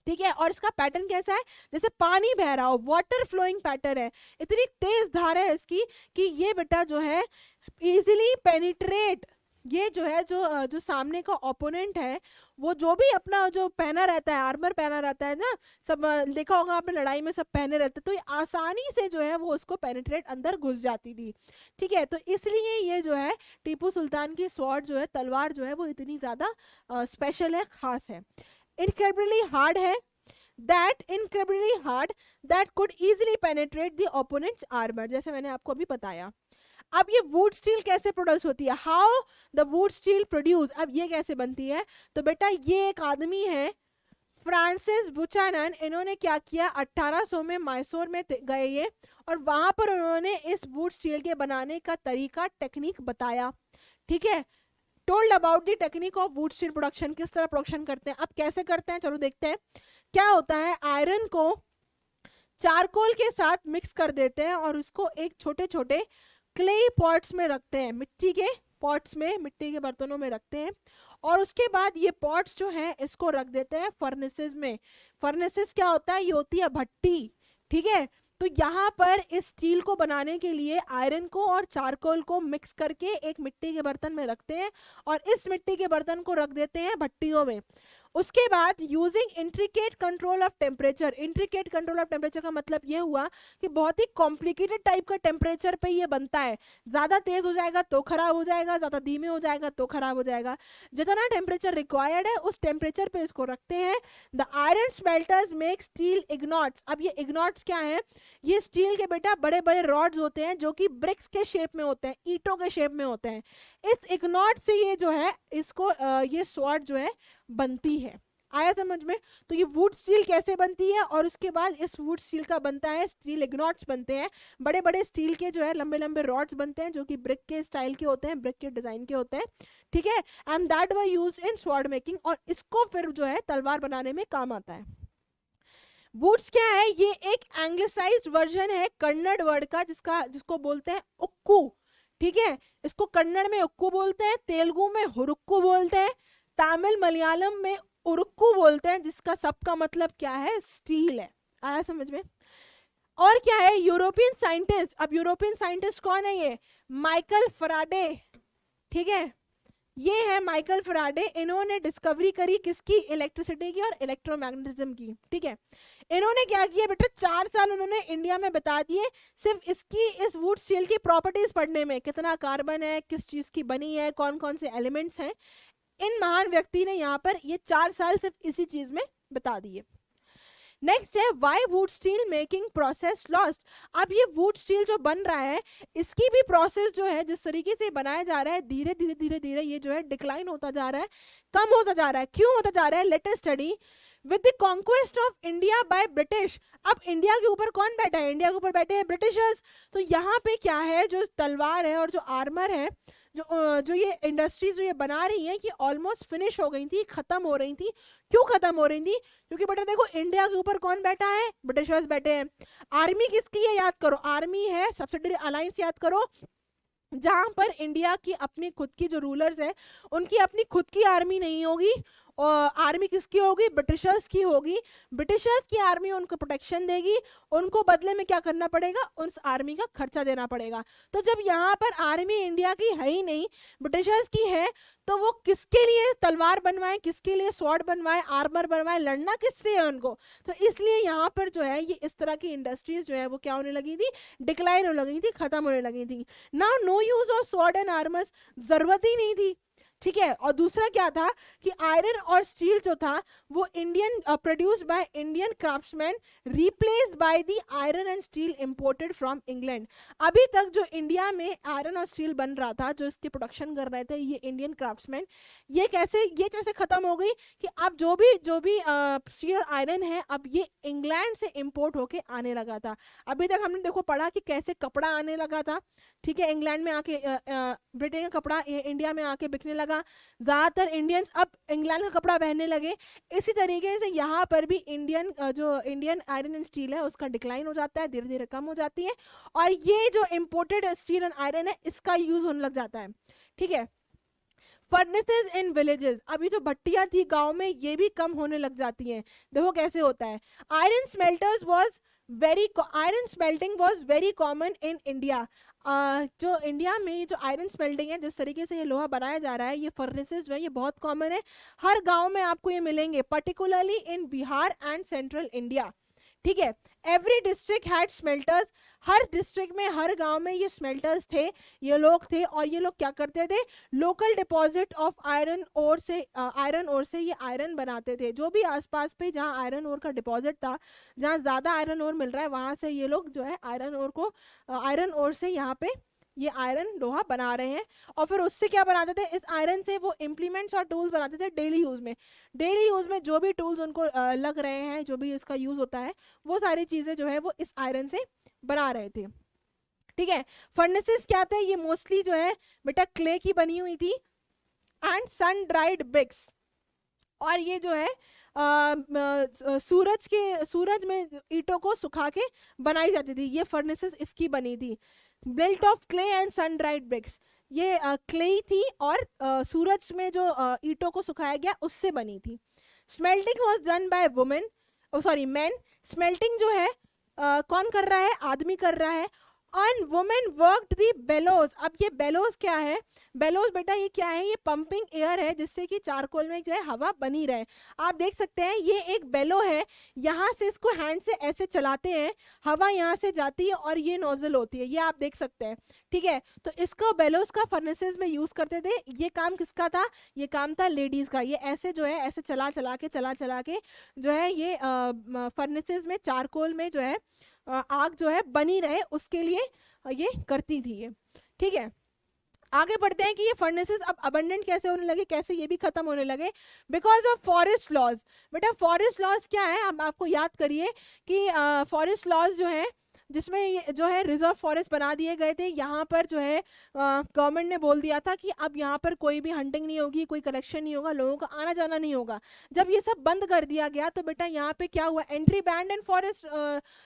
ठीक है. और इसका पैटर्न कैसा है, जैसे पानी बह रहा हो, वाटर फ्लोइंग पैटर्न है. इतनी तेज धार है इसकी कि ये बेटा जो है इजीली पेनिट्रेट, ये जो है जो सामने का ओपोनेंट है, वो जो भी अपना जो पहना रहता है, आर्मर पहना रहता है ना, सब देखा होगा आपने लड़ाई में सब पहने रहते, तो ये आसानी से जो है वो उसको पेनिट्रेट अंदर घुस जाती थी, ठीक है. तो इसलिए ये जो है टीपू सुल्तान की स्वॉर्ड जो है, तलवार जो है वो इतनी ज़्यादा स्पेशल है, खास है. incredibly hard है, incredibly hard that could easily penetrate the opponent's armor, जैसे मैंने आपको अभी बताया. अब ये वुड स्टील कैसे प्रोड्यूस होती है, how the wood steel produce. अब ये कैसे बनती है, तो बेटा ये एक आदमी है फ्रांसिस बुचानन. इन्होंने क्या किया, 1800 में मैसूर में गए ये, और वहां पर उन्होंने इस वुड स्टील के बनाने का तरीका, टेक्निक बताया, ठीक है. Told about the technique of would steel production, किस तरह प्रोडक्शन करते हैं. अब कैसे करते हैं, चलो देखते हैं. क्या होता है, आयरन को चारकोल के साथ मिक्स कर देते हैं और उसको एक छोटे छोटे क्ले पॉट्स में रखते हैं, मिट्टी के पॉट्स में, मिट्टी के बर्तनों में रखते हैं. और उसके बाद ये पॉट्स जो है इसको रख देते हैं फर्नेसेस में. फर्नेसेस क्या होता है, ये होती है भट्टी, ठीक है. तो यहाँ पर इस स्टील को बनाने के लिए आयरन को और चारकोल को मिक्स करके एक मिट्टी के बर्तन में रखते हैं, और इस मिट्टी के बर्तन को रख देते हैं भट्टियों में. उसके बाद using intricate control of temperature. Intricate control of temperature का मतलब ये हुआ कि बहुत ही कॉम्प्लिकेटेड टाइप का टेम्परेचर पे ये बनता है। ज़्यादा तेज हो जाएगा तो खराब हो जाएगा, ज़्यादा धीमे हो जाएगा तो खराब हो जाएगा। जितना टेम्परेचर रिक्वायर्ड है उस टेम्परेचर पे इसको रखते हैं। The iron smelters make steel ingots. अब ये इग्नॉट्स क्या है? ये स्टील के बेटा बड़े बड़े रॉड्स होते हैं जो कि ब्रिक्स के शेप में होते हैं, ईंटों के शेप में होते हैं। इस इग्नॉट से ये जो है इसको ये स्वॉर्ड जो है बनती है। आया समझ में? तो ये वुड स्टील कैसे बनती है, और उसके बाद इस वुड स्टील का बनता है स्टील इग्नॉट्स बनते हैं। बड़े बड़े स्टील के जो है लंबे लंबे रॉड्स बनते हैं जो कि ब्रिक के स्टाइल के होते हैं, ब्रिक के डिजाइन के होते हैं, ठीक है। And that were used in sword making, और इसको फिर जो है तलवार बनाने में काम आता है। वुड्स क्या है? ये एक एंग्लिसाइज्ड वर्जन है कन्नड़ वर्ड का जिसको बोलते हैं उक्कू, ठीक है। इसको कन्नड़ में उक्कू बोलते हैं, तेलुगु में हुरुक्कू बोलते हैं, तमिल मलयालम में उरुक्कू बोलते हैं, जिसका सबका मतलब क्या है? स्टील है। आया समझ में? और क्या है? European scientist. अब यूरोपियन साइंटिस्ट कौन है? ये माइकल फराडे, ठीक है। ये है माइकल फराडे। इन्होंने डिस्कवरी करी किसकी? इलेक्ट्रिसिटी की और इलेक्ट्रोमैग्नेटिज्म की, ठीक है। इन्होंने क्या किया बेटा? 4 साल उन्होंने इंडिया में बता दिए सिर्फ इस वुड स्टील की प्रॉपर्टीज पढ़ने में, कितना कार्बन है, किस चीज की बनी है, कौन कौन से एलिमेंट्स हैं। इन महान व्यक्ति ने यहाँ पर ये 4 साल सिर्फ इसी चीज में बता दिए। नेक्स्ट है why would steel making process lost. अब ये वुड स्टील जो बन रहा है इसकी भी प्रोसेस जो है, जिस तरीके से बनाया जा रहा है, धीरे धीरे धीरे धीरे ये जो है डिक्लाइन होता जा रहा है, कम होता जा रहा है। क्यों होता जा रहा है? Let us study. With the conquest of India by British. अब इंडिया के ऊपर कौन बैठा है? इंडिया के ऊपर बैठे हैं ब्रिटिशर्स। तो यहाँ पे क्या है, जो तलवार है और जो आर्मर है, जो ये इंडस्ट्रीज जो ये बना रही है, ये ऑलमोस्ट फिनिश हो गई थी, खत्म हो रही थी। क्यों खत्म हो रही थी? क्योंकि बेटा देखो इंडिया के ऊपर कौन बैठा है? ब्रिटिशर्स बैठे हैं। आर्मी किसकी है? याद करो, आर्मी है सब्सिडरी अलायंस, याद करो, जहां पर इंडिया की अपनी खुद की जो रूलर्स है उनकी अपनी खुद की आर्मी नहीं होगी, और आर्मी किसकी होगी? ब्रिटिशर्स की होगी। ब्रिटिशर्स की आर्मी उनको प्रोटेक्शन देगी, उनको बदले में क्या करना पड़ेगा? उस आर्मी का खर्चा देना पड़ेगा। तो जब यहाँ पर आर्मी इंडिया की है ही नहीं, ब्रिटिशर्स की है, तो वो किसके लिए तलवार बनवाए, किसके लिए स्वॉर्ड बनवाए, आर्मर बनवाए, लड़ना किससे है उनको? तो इसलिए यहाँ पर जो है ये इस तरह की इंडस्ट्रीज जो है वो क्या होने लगी थी? डिक्लाइन होने लगी थी, खत्म होने लगी थी। Now no use of sword and armours, जरूरत ही नहीं थी, ठीक है। और दूसरा क्या था कि आयरन और स्टील जो था वो Indian produced by Indian craftsman, replaced by the iron and steel imported from England. अभी तक जो इंडिया में आयरन और स्टील बन रहा था, जो इसकी प्रोडक्शन कर रहे थे ये इंडियन क्राफ्ट्समैन, ये कैसे खत्म हो गई कि अब जो भी स्टील और आयरन है अब ये इंग्लैंड से इंपोर्ट होके आने लगा था। अभी तक हमने देखो पढ़ा कि कैसे कपड़ा आने लगा था, ठीक है, इंग्लैंड में आके, ब्रिटेन का कपड़ा इंडिया में आके बिकने लगा, ज्यादातर इंडियंस अब इंग्लैंड का कपड़ा पहनने लगे। इसी तरीके से यहाँ पर भी इंडियन आयरन एंड स्टील है उसका डिक्लाइन हो जाता है, धीरे धीरे कम हो जाती है, और ये जो इंपोर्टेड स्टील एंड आयरन है इसका यूज होने लग जाता है, ठीक है। फर्नेसेस इन विलेजेस, अभी जो भट्टियां थी गांव में ये भी कम होने लग जाती हैं। देखो कैसे होता है। Iron smelting was very common in India. जो इंडिया में जो आयरन स्मेल्टिंग है, जिस तरीके से ये लोहा बनाया जा रहा है, ये फर्नेसेस जो है ये बहुत कॉमन है, हर गांव में आपको ये मिलेंगे, particularly in Bihar and central India, ठीक है। Every district had smelters, her district में, हर गांव में ये स्मेल्टर्स थे, ये लोग थे, और ये लोग क्या करते थे? Local deposit of iron ore से ये आयरन बनाते थे। जो भी आसपास पे जहाँ आयरन ओर का डिपॉजिट था, जहाँ ज़्यादा आयरन ओर मिल रहा है, वहाँ से ये लोग जो है आयरन ओर से यहाँ पे ये आयरन लोहा बना रहे हैं। और फिर उससे क्या बनाते थे? इस आयरन से वो इम्प्लीमेंट्स और टूल्स बनाते थे डेली यूज में जो भी टूल्स उनको लग रहे हैं, जो भी इसका यूज होता है, वो सारी चीजें जो है वो इस आयरन से बना रहे थे, ठीक है। फर्नेसेस क्या थे? ये मोस्टली जो है बेटा क्ले की बनी हुई थी एंड सन ड्राइड ब्रिक्स, और ये जो है सूरज में ईंटों को सुखा के बनाई जाती थी। ये फर्नेसेस इसकी बनी थी, built of clay and sun dried bricks. ये क्ले थी और सूरज में जो ईंटों को सुखाया गया उससे बनी थी। Smelting was done by man. Smelting जो है कौन कर रहा है? आदमी कर रहा है। And women worked the bellows. अब ये बेलोज क्या है? बेलोज बेटा ये क्या है? ये पंपिंग एयर है जिससे कि चारकोल में जो है हवा बनी रहे। आप देख सकते हैं ये एक बेलो है, यहाँ से इसको हैंड से ऐसे चलाते हैं, हवा यहाँ से जाती है और ये नोजल होती है, ये आप देख सकते हैं, ठीक है। तो इसको बेलोज का फर्नेसेस में यूज करते थे। ये काम किसका था? ये काम था लेडीज का। ये ऐसे जो है ऐसे चला चला के जो है ये फर्नेसेस में चारकोल में जो है आग जो है बनी रहे उसके लिए ये करती थी ये, ठीक है। आगे बढ़ते हैं कि ये फर्नेसेस अब अबंडेंट कैसे होने लगे, कैसे ये भी खत्म होने लगे? Because of forest laws. बेटा फॉरेस्ट लॉज क्या है? अब आपको याद करिए कि फॉरेस्ट लॉज जो है जिसमें ये जो है रिजर्व फॉरेस्ट बना दिए गए थे। यहाँ पर जो है गवर्नमेंट ने बोल दिया था कि अब यहाँ पर कोई भी हंटिंग नहीं होगी, कोई कलेक्शन नहीं होगा, लोगों का आना जाना नहीं होगा। जब ये सब बंद कर दिया गया तो बेटा यहाँ पे क्या हुआ? एंट्री बैंड इन फॉरेस्ट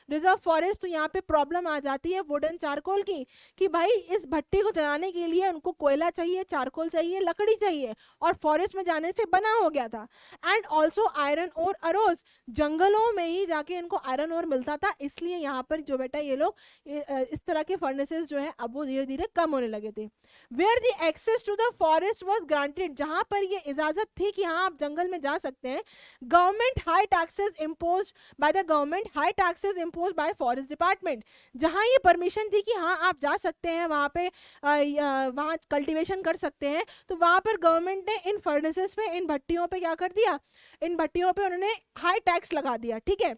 रिजर्व फॉरेस्ट। तो यहाँ पे प्रॉब्लम आ जाती है वुडन चारकोल की कि भाई इस भट्टी को जलाने के लिए उनको कोयला चाहिए, चारकोल चाहिए, लकड़ी चाहिए, और फॉरेस्ट में जाने से बना हो गया था। एंड ऑल्सो आयरन और अरोज, जंगलों में ही जाके इनको आयरन और मिलता था, इसलिए यहाँ पर जो बेटा ये लोग इस तरह के फर्नेसेस जो है अब वो धीरे धीरे कम होने लगे थे। Where the access to the forest was granted, जहां पर ये इजाजत थी कि हाँ आप जंगल में जा सकते हैं, government high taxes imposed by the government, high taxes imposed bye forest department. जहां ये परमिशन थी कि हाँ आप जा सकते हैं वहां पे, वहां कल्टीवेशन कर सकते हैं, तो वहां पर गवर्नमेंट ने इन फर्नेसेस पे, इन भट्टियों पे क्या कर दिया? इन भट्टियों पे उन्होंने हाई टैक्स लगा दिया, ठीक है।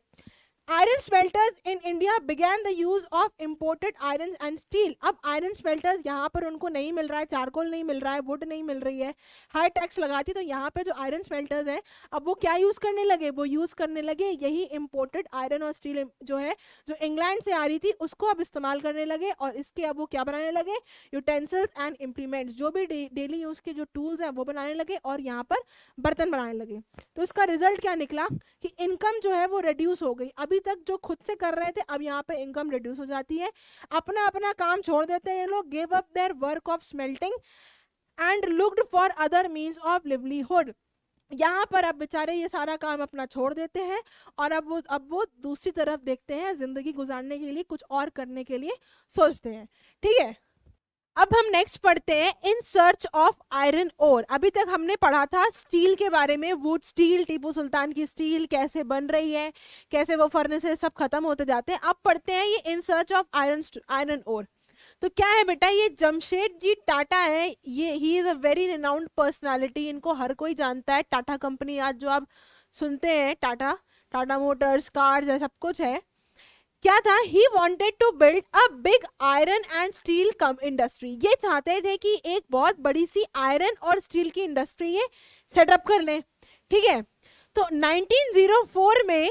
Iron smelters in India began the use of imported iron and steel. अब आयरन स्मेल्टर्स यहाँ पर उनको नहीं मिल रहा है, चारकोल नहीं मिल रहा है, वुड नहीं मिल रही है, हाई टैक्स लगाती, तो यहाँ पे जो आयरन स्मेल्टर्स हैं अब वो क्या यूज करने लगे? वो यूज करने लगे यही इम्पोर्टेड आयरन और स्टील जो है, जो इंग्लैंड से आ रही थी, उसको अब इस्तेमाल करने लगे। और इसके अब वो क्या बनाने लगे? यूटेंसिल्स एंड इम्प्लीमेंट्स, जो भी डेली यूज के जो टूल्स हैं वो बनाने लगे और यहाँ पर बर्तन बनाने लगे। तो इसका रिजल्ट क्या निकला कि इनकम जो है वो रिड्यूस हो गई। अभी तक जो खुद से कर रहे थे अब यहाँ पे इनकम रिड्यूस हो जाती है, अपना अपना काम छोड़ देते हैं ये लोग, give up their work of smelting and looked for other means of livelihood. यहाँ पर अब बेचारे ये सारा काम अपना छोड़ देते हैं और अब वो दूसरी तरफ देखते हैं, जिंदगी गुजारने के लिए कुछ और करने के लिए सोचते हैं, ठीक है। अब हम नेक्स्ट पढ़ते हैं in search of iron ore. अभी तक हमने पढ़ा था स्टील के बारे में, वुड स्टील, टीपू सुल्तान की स्टील कैसे बन रही है, कैसे वो फर्नेसेस सब खत्म होते जाते हैं। अब पढ़ते हैं ये in search of iron ore. तो क्या है बेटा? ये जमशेदजी टाटा है, ये he is a very renowned personality, इनको हर कोई जानता है। टाटा कंपनी आज जो आप सुनते हैं, टाटा मोटर्स, कार्स है, सब कुछ है। क्या था? He wanted to build a big iron and steel industry. ये चाहते थे कि एक बहुत बड़ी सी आयरन और स्टील की इंडस्ट्री ये सेटअप कर लें, ठीक है। तो 1904 में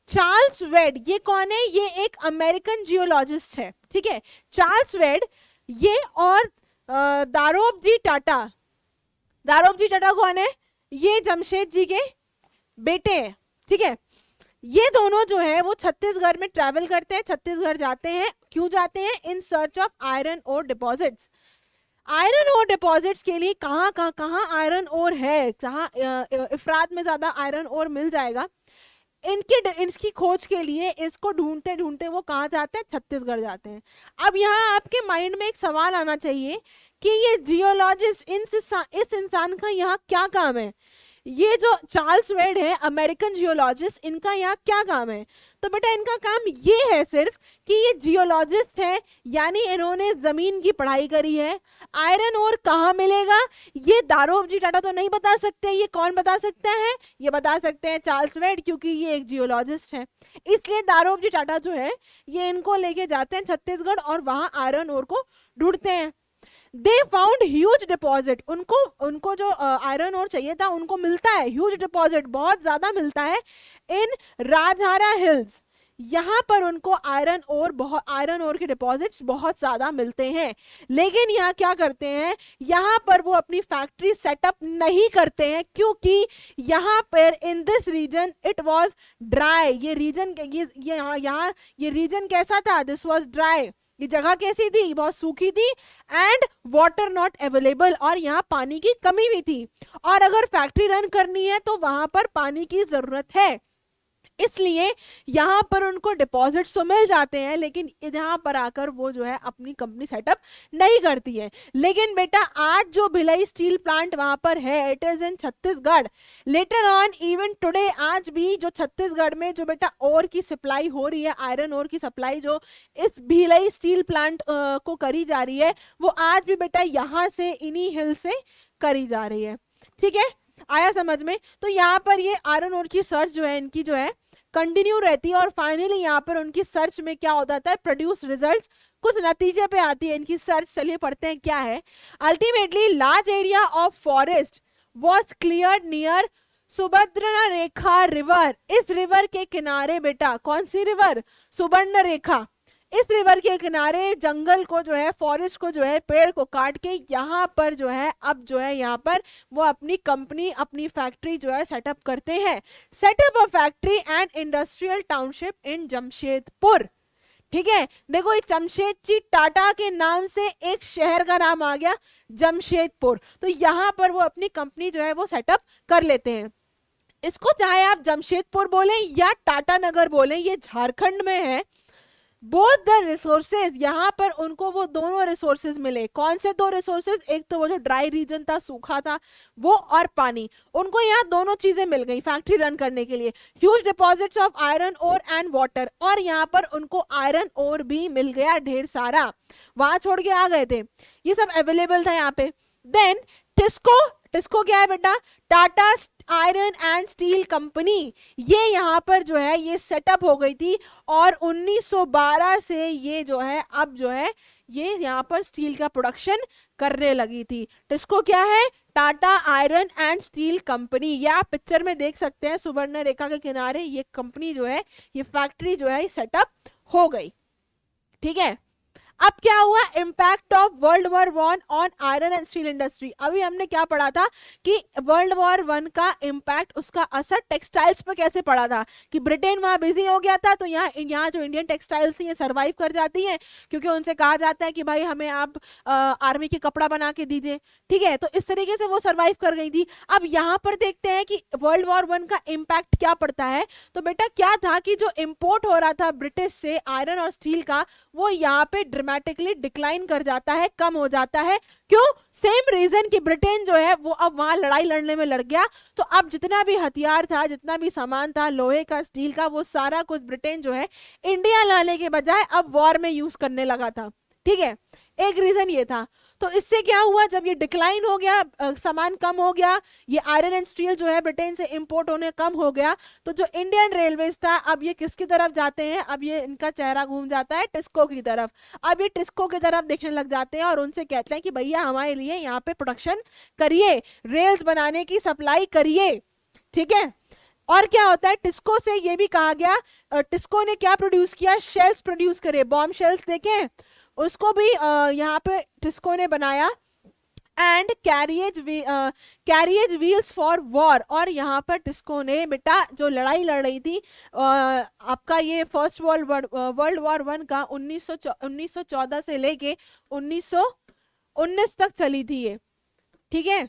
चार्ल्स वेड, ये कौन है? ये एक अमेरिकन जियोलॉजिस्ट है, ठीक है। चार्ल्स वेड ये और दारोबजी टाटा, दारोबजी टाटा कौन है? ये जमशेद जी के बेटे हैं, ठीक है। ये दोनों जो है वो छत्तीसगढ़ में ट्रैवल करते हैं, छत्तीसगढ़ जाते हैं। क्यों जाते हैं? In search of iron ore deposits. Iron ore deposits के लिए कहाँ आयरन ओर है, जहाँ इफरात में ज्यादा आयरन ओर मिल जाएगा, इनकी खोज के लिए इसको ढूंढते ढूंढते वो कहाँ जाते हैं? छत्तीसगढ़ जाते हैं। अब यहाँ आपके माइंड में एक सवाल आना चाहिए कि ये जियोलॉजिस्ट, इस इंसान का यहाँ क्या काम है? ये जो चार्ल्स वेड है अमेरिकन जियोलॉजिस्ट, इनका यहाँ क्या काम है? तो बेटा इनका काम ये है सिर्फ कि ये जियोलॉजिस्ट है, यानी इन्होंने जमीन की पढ़ाई करी है। आयरन ओर कहाँ मिलेगा ये दारोबजी टाटा तो नहीं बता सकते, ये कौन बता सकता है? ये बता सकते हैं चार्ल्स वेड, क्योंकि ये एक जियोलॉजिस्ट है। इसलिए दारोबजी टाटा जो है ये इनको लेके जाते हैं छत्तीसगढ़ और वहां आयरन ओर को ढूंढते हैं। दे फाउंड ह्यूज डिपॉजिट, उनको जो आयरन ओर चाहिए था उनको मिलता है, ह्यूज डिपॉजिट बहुत ज्यादा मिलता है इन राजहारा हिल्स। यहाँ पर उनको आयरन ओर के डिपॉजिट्स बहुत ज्यादा मिलते हैं। लेकिन यहाँ क्या करते हैं? यहाँ पर वो अपनी फैक्ट्री सेटअप नहीं करते हैं, क्योंकि यहाँ पर in this region it was dry. ये रीजन ये रीजन कैसा था? This was dry. ये जगह कैसी थी? बहुत सूखी थी। एंड वाटर नॉट अवेलेबल, और यहाँ पानी की कमी भी थी। और अगर फैक्ट्री रन करनी है तो वहां पर पानी की जरूरत है। इसलिए यहाँ पर उनको डिपॉजिट्स तो मिल जाते हैं, लेकिन यहाँ पर आकर वो जो है अपनी कंपनी सेटअप नहीं करती है। लेकिन बेटा आज जो भिलाई स्टील प्लांट वहां पर है, it is in Chhattisgarh. Later on even today, आज भी जो छत्तीसगढ़ में जो बेटा ओर की सप्लाई हो रही है, आयरन ओर की सप्लाई जो इस भिलाई स्टील प्लांट को करी जा रही है, वो आज भी बेटा यहाँ से इन्हीं हिल से करी जा रही है। ठीक है, आया समझ में? तो यहाँ पर ये आयरन ओर की सर्च जो है इनकी जो है कंटिन्यू रहती है, और फाइनली यहाँ पर उनकी सर्च में क्या होता है, प्रोड्यूस रिजल्ट्स, कुछ नतीजे पे आती है इनकी सर्च। चलिए पढ़ते हैं क्या है। Ultimately large area of forest was clear near Subhadra Rekha river. इस रिवर के किनारे बेटा, कौन सी रिवर? सुवर्ण रेखा। इस रिवर के किनारे जंगल को जो है, फॉरेस्ट को जो है, पेड़ को काट के यहाँ पर जो है अब जो है यहाँ पर वो अपनी कंपनी, अपनी फैक्ट्री जो है सेटअप करते हैं। Set up a factory and industrial township in Jamshedpur. ठीक है, देखो ये जमशेदजी टाटा के नाम से एक शहर का नाम आ गया जमशेदपुर, तो यहाँ पर वो अपनी कंपनी जो है वो सेटअप कर लेते हैं। इसको चाहे आप जमशेदपुर बोले या टाटा नगर बोले, ये झारखंड में है। बोथ द रिसोर्सेज, यहाँ पर उनको वो दोनों रिसोर्सेज मिले। कौन से दो रिसोर्सेज? एक तो वो जो ड्राई रीजन था, सूखा था वो, और पानी। उनको यहाँ दोनों चीजें मिल गई फैक्ट्री रन करने के लिए। Huge deposits of iron ore and water, और यहाँ पर उनको आयरन ओर भी मिल गया ढेर सारा, वहां छोड़ के आ गए थे, ये सब अवेलेबल था यहाँ पे। देन टिस्को, टिस्को क्या है बेटा? Tata iron and steel company, ये यहाँ पर जो है ये सेटअप हो गई थी, और 1912 से ये जो है अब जो है ये यहाँ पर स्टील का प्रोडक्शन करने लगी थी। टिस्को क्या है? Tata iron and steel company. ये आप पिक्चर में देख सकते हैं, सुवर्ण रेखा के किनारे ये कंपनी जो है, ये फैक्ट्री जो है सेटअप हो गई। ठीक है, अब क्या हुआ? Impact of world war one on iron and steel industry. अभी हमने क्या पढ़ा था कि वर्ल्ड वॉर वन का इम्पैक्ट, उसका असर टेक्सटाइल्स पर कैसे पड़ा था, कि ब्रिटेन वहां बिजी हो गया था, तो यहाँ जो इंडियन टेक्सटाइल्स थी ये सर्वाइव कर जाती हैं, क्योंकि उनसे कहा जाता है कि भाई हमें आप आर्मी के कपड़ा बना के दीजिए। ठीक है, तो इस तरीके से वो सर्वाइव कर गई थी। अब यहाँ पर देखते हैं कि वर्ल्ड वॉर वन का इम्पैक्ट क्या पड़ता है। तो बेटा क्या था कि जो इम्पोर्ट हो रहा था ब्रिटिश से आयरन और स्टील का, वो यहाँ पे ड्रामेटिकली डिक्लाइन कर जाता है, कम हो जाता है। क्यों? सेम रीजन कि ब्रिटेन जो है वो अब वहां लड़ाई लड़ने में लड़ गया, तो अब जितना भी हथियार था, जितना भी सामान था लोहे का, स्टील का, वो सारा कुछ ब्रिटेन जो है इंडिया लाने के बजाय अब वॉर में यूज करने लगा था। ठीक है, एक रीजन ये था। तो इससे क्या हुआ, जब ये डिक्लाइन हो गया, सामान कम हो गया, ये आयरन एंड स्टील जो है ब्रिटेन से इंपोर्ट होने कम हो गया, तो जो इंडियन रेलवेज था अब ये किसकी तरफ जाते हैं? अब ये इनका चेहरा घूम जाता है टिस्को की तरफ। अब ये टिस्को की तरफ देखने लग जाते हैं और उनसे कहते हैं कि भैया हमारे लिए यहाँ पे प्रोडक्शन करिए, रेल्स बनाने की सप्लाई करिए। ठीक है, और क्या होता है, टिस्को से ये भी कहा गया, टिस्को ने क्या प्रोड्यूस किया? शेल्स प्रोड्यूस करे, बॉम्ब शेल्स देखें, उसको भी यहाँ पे टिस्को ने बनाया। And carriage wheels for war, और यहाँ पर टिस्को ने बेटा जो लड़ाई लड़ रही थी आपका ये फर्स्ट वर्ल्ड वॉर वन का 1914 से लेके 1919 तक चली थी ये। ठीक है,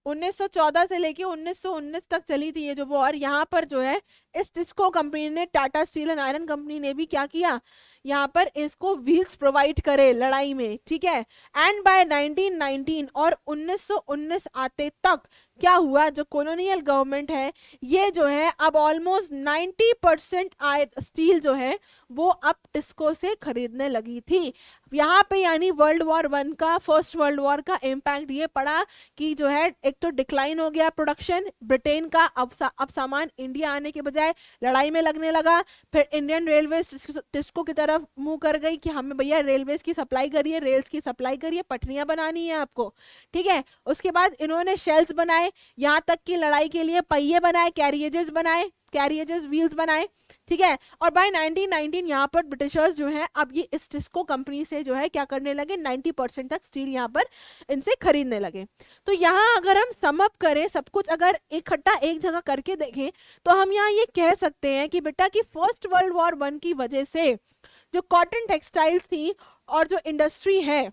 1914 से लेके 1919 तक चली थी ये जो वॉर। यहाँ पर जो है इस टिस्को कंपनी ने, Tata steel and iron company ने भी क्या किया, यहाँ पर इसको व्हील्स प्रोवाइड करे लड़ाई में। ठीक है, एंड बाय 1919 और 1919 आते तक क्या हुआ, जो कॉलोनियल गवर्नमेंट है ये जो है अब ऑलमोस्ट 90% स्टील जो है वो अब टिस्को से खरीदने लगी थी। यहाँ पे यानी वर्ल्ड वॉर वन का, फर्स्ट वर्ल्ड वॉर का इम्पैक्ट ये पड़ा कि जो है एक तो डिक्लाइन हो गया प्रोडक्शन ब्रिटेन का, अब सामान इंडिया आने के बजाय लड़ाई में लगने लगा। फिर इंडियन रेलवे टिस्को की तरफ मुंह कर गई कि हमें भैया रेलवेज की सप्लाई करिए, रेल्स की सप्लाई करिए, पटरियां बनानी है आपको। ठीक है, उसके बाद इन्होंने शेल्स बनाए, यहाँ तक कि लड़ाई के लिए पहिए बनाए, कैरियजेस व्हील्स बनाए। ठीक है, और बाय 1919 यहाँ पर ब्रिटिशर्स जो हैं अब ये इस टिस्को कंपनी से जो है क्या करने लगे, 90% तक स्टील यहाँ पर इनसे खरीदने लगे। तो यहाँ अगर हम सम अप करें, सब कुछ अगर इकट्ठा एक जगह करके देखें, तो हम यहाँ ये कह सकते हैं कि बेटा कि फर्स्ट वर्ल्ड वॉर वन की वजह से जो कॉटन टेक्सटाइल्स थी और जो इंडस्ट्री है,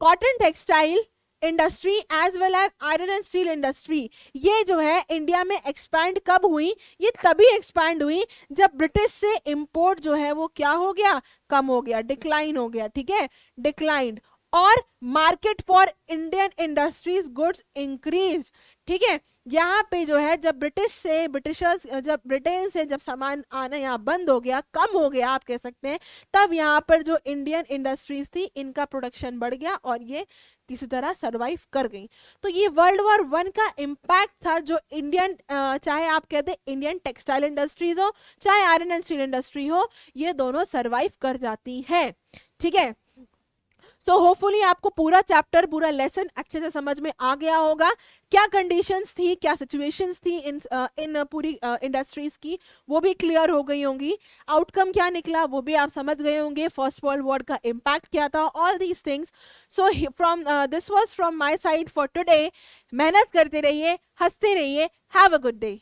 cotton textile industry as well as iron and steel industry, ये जो है इंडिया में एक्सपैंड कब हुई? ये तभी एक्सपैंड हुई जब ब्रिटिश से इंपोर्ट जो है वो क्या हो गया? कम हो गया, डिक्लाइन हो गया, ठीक है, डिक्लाइंड। और market for Indian industries goods increase, ठीक है। यहाँ पे जो है जब जब ब्रिटेन से जब सामान आना यहाँ बंद हो गया, कम हो गया आप कह सकते हैं, तब यहाँ पर जो इंडियन इंडस्ट्रीज थी इनका प्रोडक्शन बढ़ गया और ये किसी तरह सरवाइव कर गई। तो ये वर्ल्ड वॉर 1 का इम्पैक्ट था जो इंडियन, चाहे आप कहते हैं इंडियन टेक्सटाइल इंडस्ट्रीज हो चाहे आयरन एंड स्टील इंडस्ट्री हो, ये दोनों सरवाइव कर जाती है, ठीक है। सो होपफुली आपको पूरा चैप्टर, पूरा लेसन अच्छे से समझ में आ गया होगा। क्या कंडीशंस थी, क्या सिचुएशंस थी इन पूरी इंडस्ट्रीज की, वो भी क्लियर हो गई होंगी। आउटकम क्या निकला वो भी आप समझ गए होंगे। फर्स्ट वर्ल्ड वॉर का इम्पैक्ट क्या था, all these things. So from this was from my side for today. मेहनत करते रहिए, हंसते रहिए। Have a good day.